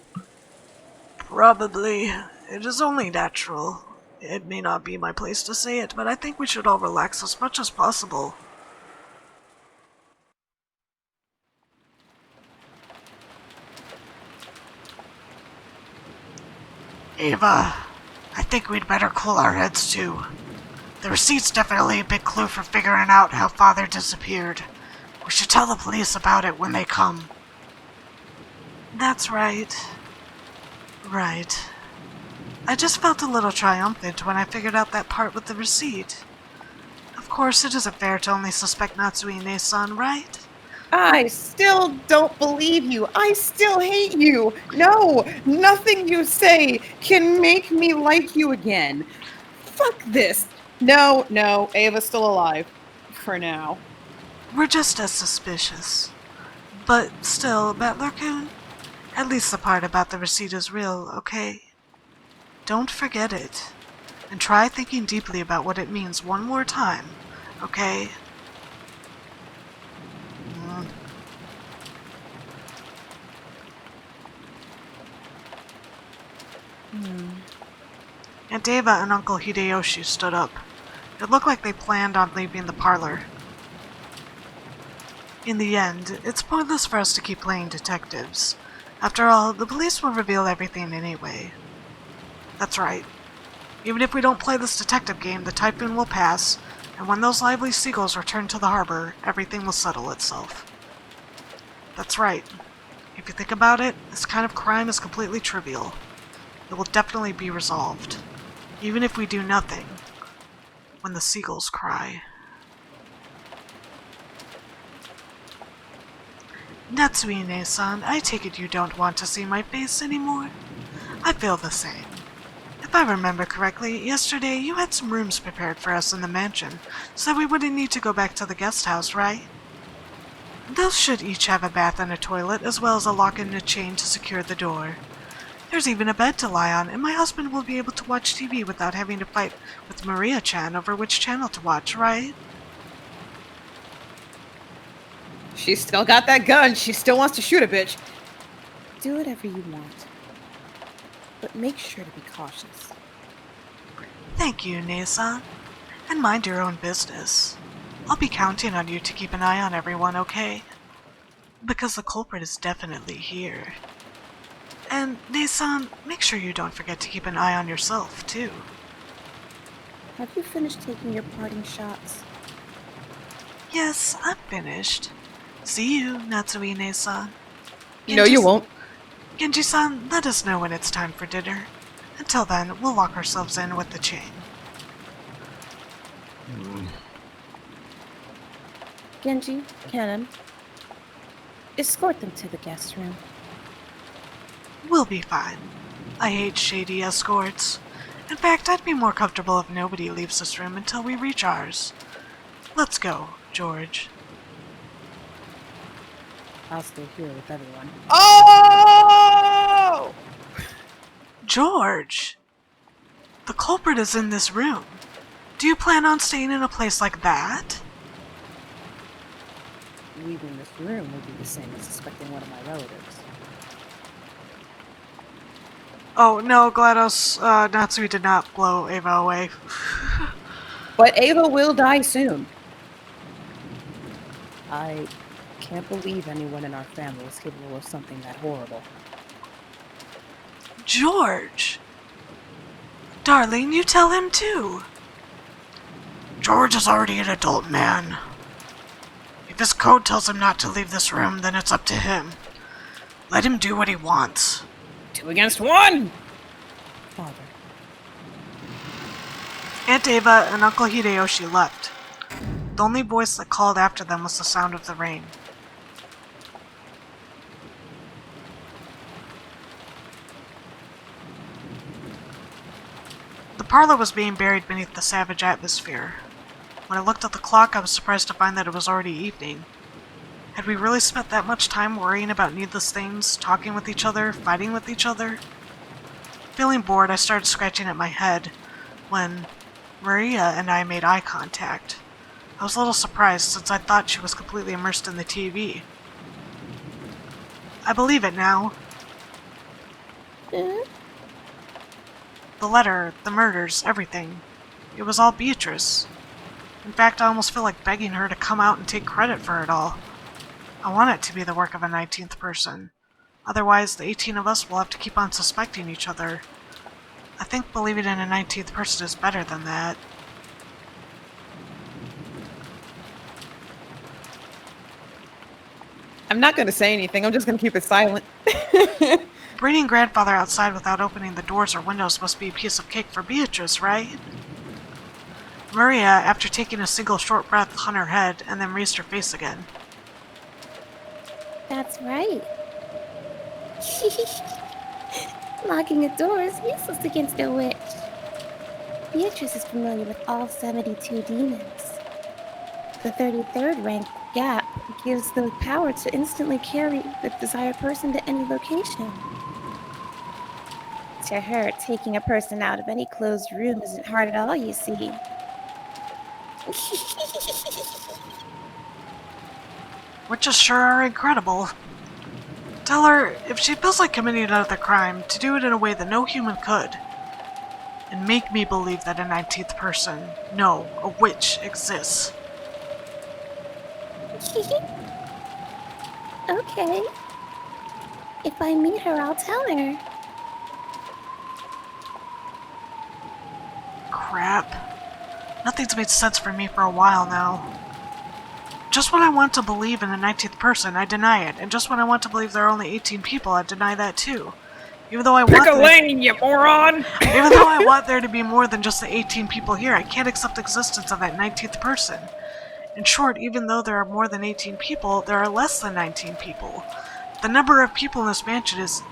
Probably. It is only natural. It may not be my place to say it, but I think we should all relax as much as possible. Ava, I think we'd better cool our heads too. The receipt's definitely a big clue for figuring out how Father disappeared. We should tell the police about it when they come. That's right. Right. I just felt a little triumphant when I figured out that part with the receipt. Of course, it isn't fair to only suspect Natsuine-san, right? I still don't believe you. I still hate you. No, nothing you say can make me like you again. Fuck this. No, Ava's still alive. For now. We're just as suspicious. But still, Battler-kun, at least the part about the receipt is real, okay? Don't forget it. And try thinking deeply about what it means one more time, okay? Aunt Ava and Uncle Hideyoshi stood up. It looked like they planned on leaving the parlor. In the end, it's pointless for us to keep playing detectives. After all, the police will reveal everything anyway. That's right. Even if we don't play this detective game, the typhoon will pass, and when those lively seagulls return to the harbor, everything will settle itself. That's right. If you think about it, this kind of crime is completely trivial. It will definitely be resolved. Even if we do nothing. When the seagulls cry. Natsuine-san, I take it you don't want to see my face anymore? I feel the same. If I remember correctly, yesterday you had some rooms prepared for us in the mansion, so we wouldn't need to go back to the guest house, right? Those should each have a bath and a toilet, as well as a lock and a chain to secure the door. There's even a bed to lie on, and my husband will be able to watch TV without having to fight with Maria-chan over which channel to watch, right? She's still got that gun. She still wants to shoot a bitch. Do whatever you want. But make sure to be cautious. Thank you, Nei-san. And mind your own business. I'll be counting on you to keep an eye on everyone, okay? Because the culprit is definitely here. And, Nei-san, make sure you don't forget to keep an eye on yourself, too. Have you finished taking your parting shots? Yes, I'm finished. See you, Natsuine-san. No, you won't. Genji-san, let us know when it's time for dinner. Until then, we'll lock ourselves in with the chain. Genji, Canon, escort them to the guest room. We'll be fine. I hate shady escorts. In fact, I'd be more comfortable if nobody leaves this room until we reach ours. Let's go, George. I'll stay here with everyone. Oh! George! The culprit is in this room. Do you plan on staying in a place like that? Leaving this room would be the same as suspecting one of my relatives. Oh, no, GLaDOS, Natsui did not blow Ava away. But Ava will die soon. I can't believe anyone in our family is capable of something that horrible. George! Darling, you tell him too. George is already an adult man. If his code tells him not to leave this room, then it's up to him. Let him do what he wants. 2 against 1! Father. Aunt Ava and Uncle Hideyoshi left. The only voice that called after them was the sound of the rain. The parlor was being buried beneath the savage atmosphere. When I looked at the clock, I was surprised to find that it was already evening. Had we really spent that much time worrying about needless things, talking with each other, fighting with each other? Feeling bored, I started scratching at my head when Maria and I made eye contact. I was a little surprised since I thought she was completely immersed in the TV. I believe it now. The letter, the murders, everything. It was all Beatrice. In fact, I almost feel like begging her to come out and take credit for it all. I want it to be the work of a 19th person. Otherwise, the 18 of us will have to keep on suspecting each other. I think believing in a 19th person is better than that. I'm not going to say anything. I'm just going to keep it silent. Bringing grandfather outside without opening the doors or windows must be a piece of cake for Beatrice, right? Maria, after taking a single short breath, hung her head and then raised her face again. That's right. Locking a door is useless against a witch. Beatrice is familiar with all 72 demons. The 33rd rank gap gives the power to instantly carry the desired person to any location. To her, taking a person out of any closed room isn't hard at all, you see. Witches sure are incredible. Tell her, if she feels like committing another crime, to do it in a way that no human could. And make me believe that a 19th person, no, a witch, exists. Okay. If I meet her, I'll tell her. Crap. Nothing's made sense for me for a while now. Just when I want to believe in the 19th person, I deny it. And just when I want to believe there are only 18 people, I deny that too. Even though I Pick a lane, you moron! Even though I want there to be more than just the 18 people here, I can't accept the existence of that 19th person. In short, even though there are more than 18 people, there are less than 19 people. The number of people in this mansion is...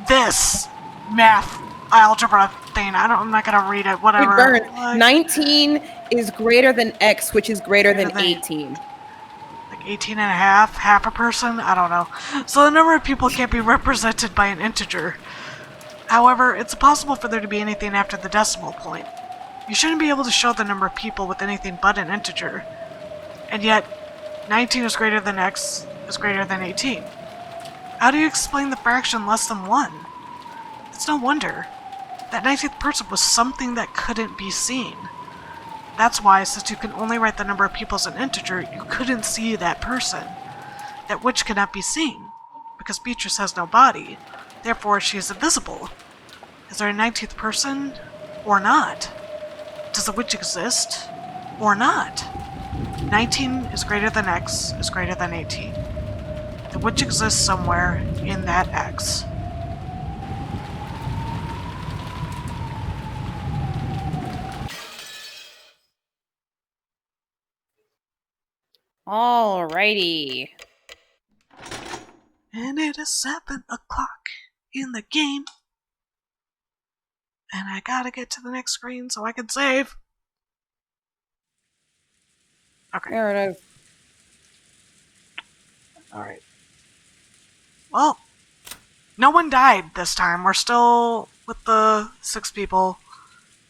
this math algebra thing. I'm not gonna read it, whatever. It burns. 19 is greater than X, which is greater than 18. Like 18 and a half a person? I don't know. So the number of people can't be represented by an integer. However, it's impossible for there to be anything after the decimal point. You shouldn't be able to show the number of people with anything but an integer. And yet, 19 is greater than X is greater than 18. How do you explain the fraction less than 1? It's no wonder. That 19th person was something that couldn't be seen. That's why, since you can only write the number of people as an integer, you couldn't see that person. That witch cannot be seen, because Beatrice has no body. Therefore, she is invisible. Is there a 19th person, or not? Does the witch exist? or not. 19 is greater than X is greater than 18. The witch exists somewhere in that X. Alrighty. And it is 7 o'clock in the game. And I gotta get to the next screen so I can save. Okay. There it is. Alright. Well, no one died this time. We're still with the 6 people.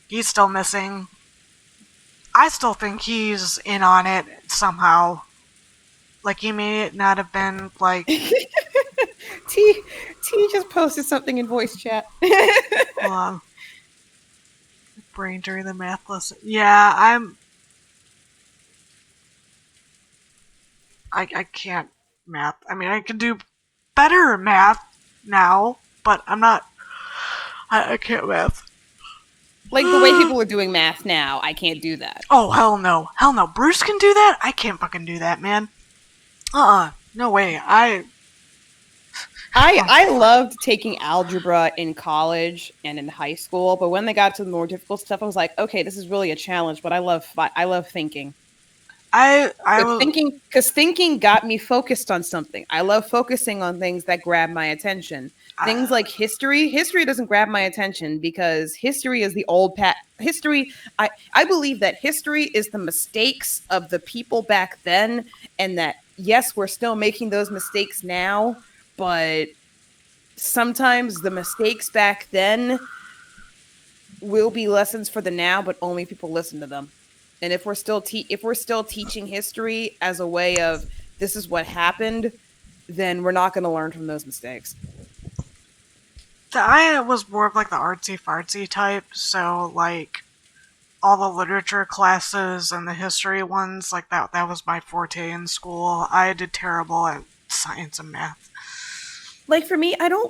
He's still missing. I still think he's in on it somehow. Like, he may not have been, like... T just posted something in voice chat. Hold on. Brain during the math lesson. Yeah, I can't math. I mean, I can do better math now, but I'm not... I can't math. Like, the way people are doing math now, I can't do that. Oh, hell no. Hell no. Bruce can do that? I can't fucking do that, man. No way. I loved taking algebra in college and in high school, but when they got to the more difficult stuff, I was like, okay, this is really a challenge, but I love thinking. Because thinking got me focused on something. I love focusing on things that grab my attention. Things like history. History doesn't grab my attention because history is the old history. I believe that history is the mistakes of the people back then, and that yes, we're still making those mistakes now, but sometimes the mistakes back then will be lessons for the now, but only people listen to them. And if we're still teaching history as a way of this is what happened, then we're not going to learn from those mistakes. I was more of like the artsy-fartsy type, so like all the literature classes and the history ones, like that was my forte in school. I did terrible at science and math. Like for me, I don't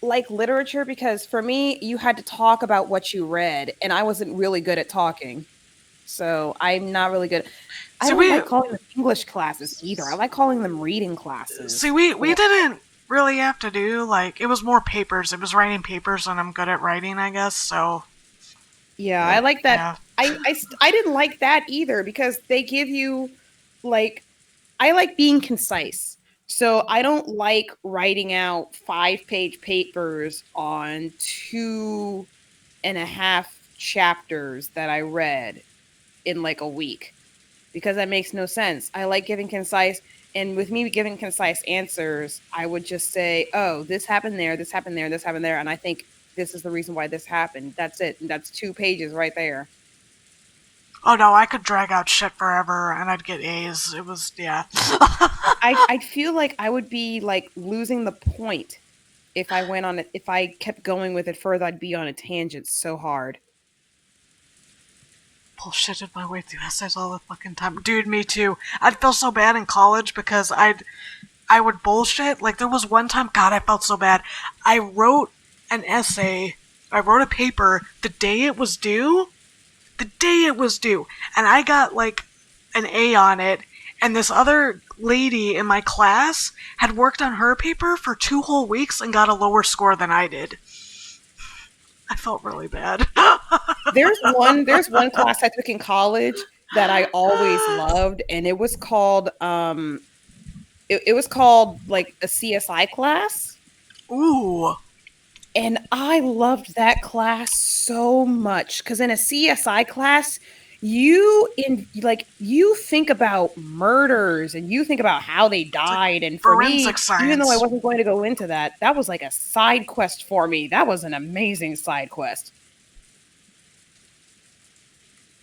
like literature because for me, you had to talk about what you read, and I wasn't really good at talking. So I'm not really good. I don't like calling them English classes either. I like calling them reading classes. See, we didn't really have to do, like, it was more papers. It was writing papers, and I'm good at writing, I guess, so... Yeah, I like that. Yeah. I didn't like that either because they give you, like... I like being concise. So I don't like writing out 5-page papers on 2.5 chapters that I read in, like, a week. Because that makes no sense. I like giving concise... And with me giving concise answers, I would just say, oh, this happened there, this happened there, this happened there. And I think this is the reason why this happened. That's it. And that's 2 pages right there. Oh, no, I could drag out shit forever and I'd get A's. It was, yeah. I feel like I would be, like, losing the point if I went on it. If I kept going with it further, I'd be on a tangent so hard. Bullshitted my way through essays all the fucking time. Dude, me too. I'd feel so bad in college because I would bullshit. Like, there was one time, God, I felt so bad. I wrote an essay, I wrote a paper the day it was due, and I got, like, an A on it, and this other lady in my class had worked on her paper for 2 whole weeks and got a lower score than I did. I felt really bad. There's one class I took in college that I always loved, and it was called it was called like a CSI class. Ooh. And I loved that class so much because in a CSI class, you think about murders and you think about how they died. And for me, science. Even though I wasn't going to go into that, that was like a side quest for me. That was an amazing side quest.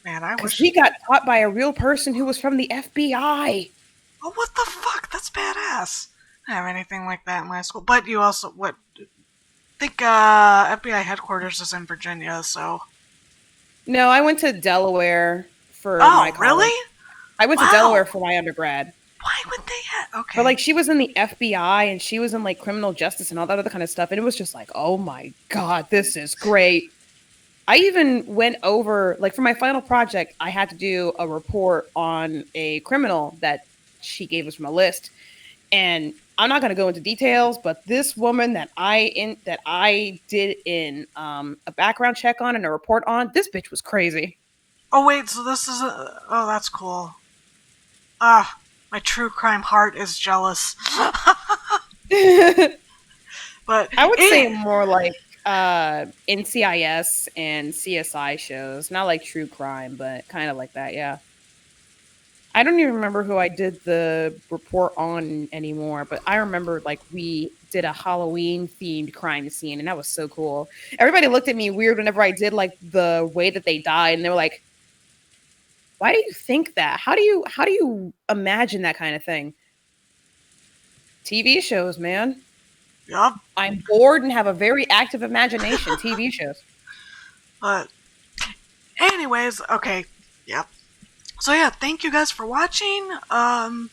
Man, I wish he got taught by a real person who was from the FBI. Oh, what the fuck? That's badass. I don't have anything like that in my school. But you also, I think FBI headquarters is in Virginia, so... No, I went to Delaware for my college. Really? I went to Delaware for my undergrad. Why would they have... Okay. But, like, she was in the FBI, and she was in, like, criminal justice and all that other kind of stuff, and it was just like, oh my god, this is great. I even went over, like, for my final project, I had to do a report on a criminal that she gave us from a list. And I'm not going to go into details, but this woman that I did in a background check on and a report on, this bitch was crazy. Oh wait, so this is oh, that's cool. Ah, my true crime heart is jealous. But I would say more like NCIS and CSI shows, not like true crime, but kind of like that. Yeah. I don't even remember who I did the report on anymore, but I remember like we did a Halloween themed crime scene, and that was so cool. Everybody looked at me weird whenever I did like the way that they died, and they were like, "Why do you think that? How do you imagine that kind of thing?" TV shows, man. Yup. I'm bored and have a very active imagination. TV shows. But anyways, okay. Yep. So yeah, thank you guys for watching. Go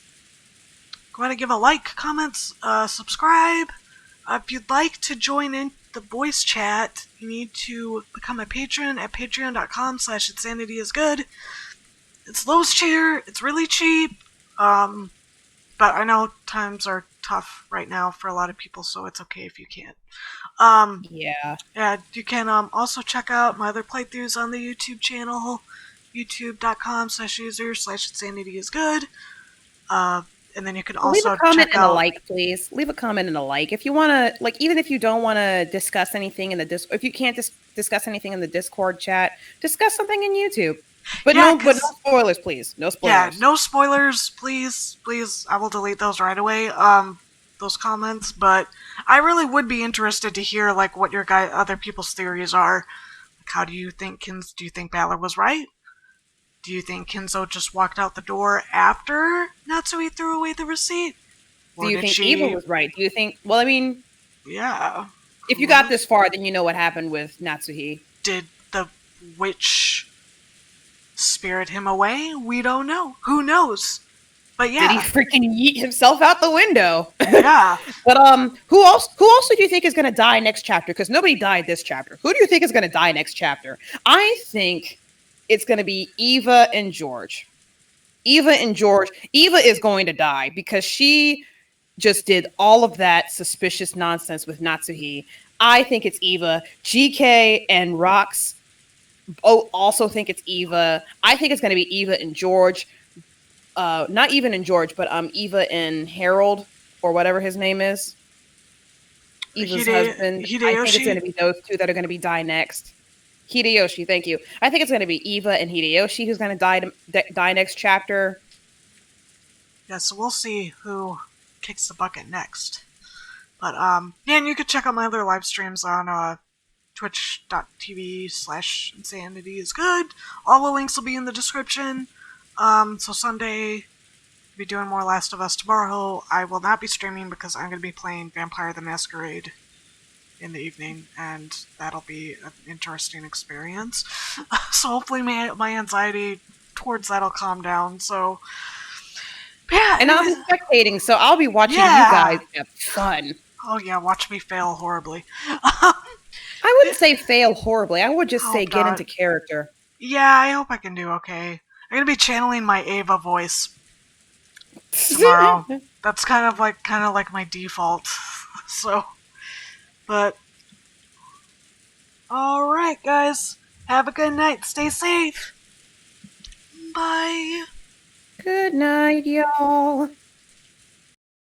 ahead and give a like, comments, subscribe. If you'd like to join in the voice chat, you need to become a patron at patreon.com/insanityizgood. It's lowest tier. It's really cheap. But I know times are tough right now for a lot of people, so it's okay if you can't. Yeah. Yeah, you can also check out my other playthroughs on the YouTube channel, youtube.com/user/insanityizgood. And then you can Leave also a comment check and a out. like, please. Leave a comment and a like if you want to. Like, even if you don't want to discuss anything in the if you can't discuss anything in the Discord chat, discuss something in YouTube. But Yeah, no spoilers, please. No Yeah, spoilers. no spoilers, please. Please, I will delete those right away. Those comments. But I really would be interested to hear like what your other people's theories are. Like, how do you think Do you think Balor was right? Do you think Kenzo just walked out the door after Natsui threw away the receipt? Do Or you did think she? Eva was right? Do you think? Well, I mean, Yeah. if you got this far, then you know what happened with Natsuhi. Did the witch spirit him away? We don't know. Who knows? But yeah. Did he freaking yeet himself out the window? Yeah. But who else do you think is gonna die next chapter? Because nobody died this chapter. Who do you think is gonna die next chapter? I think it's gonna be Eva and George. Eva is going to die because she just did all of that suspicious nonsense with Natsuhi. I think it's Eva. GK and Rox also think it's Eva. I think it's going to be Eva and George. Not even in George, but Eva and Harold or whatever his name is. Eva's husband. I think it's going to be those two that are going to be die next. Hideyoshi, thank you. I think it's going to be Eva and Hideyoshi who's going to die next chapter. Yeah, so we'll see who kicks the bucket next. But yeah, and you could check out my other live streams on twitch.tv/insanityizgood. All the links will be in the description. So Sunday, be doing more Last of Us. Tomorrow, I will not be streaming because I'm going to be playing Vampire the Masquerade in the evening, and that'll be an interesting experience. So hopefully my anxiety towards that'll calm down. So yeah, and I'll be spectating, so I'll be watching you guys have fun. Oh yeah, watch me fail horribly. I wouldn't say fail horribly. I would just say get into character. Yeah, I hope I can do okay. I'm gonna be channeling my Ava voice tomorrow. That's kind of like my default. So, but all right, guys, have a good night. Stay safe. Bye. Good night, y'all.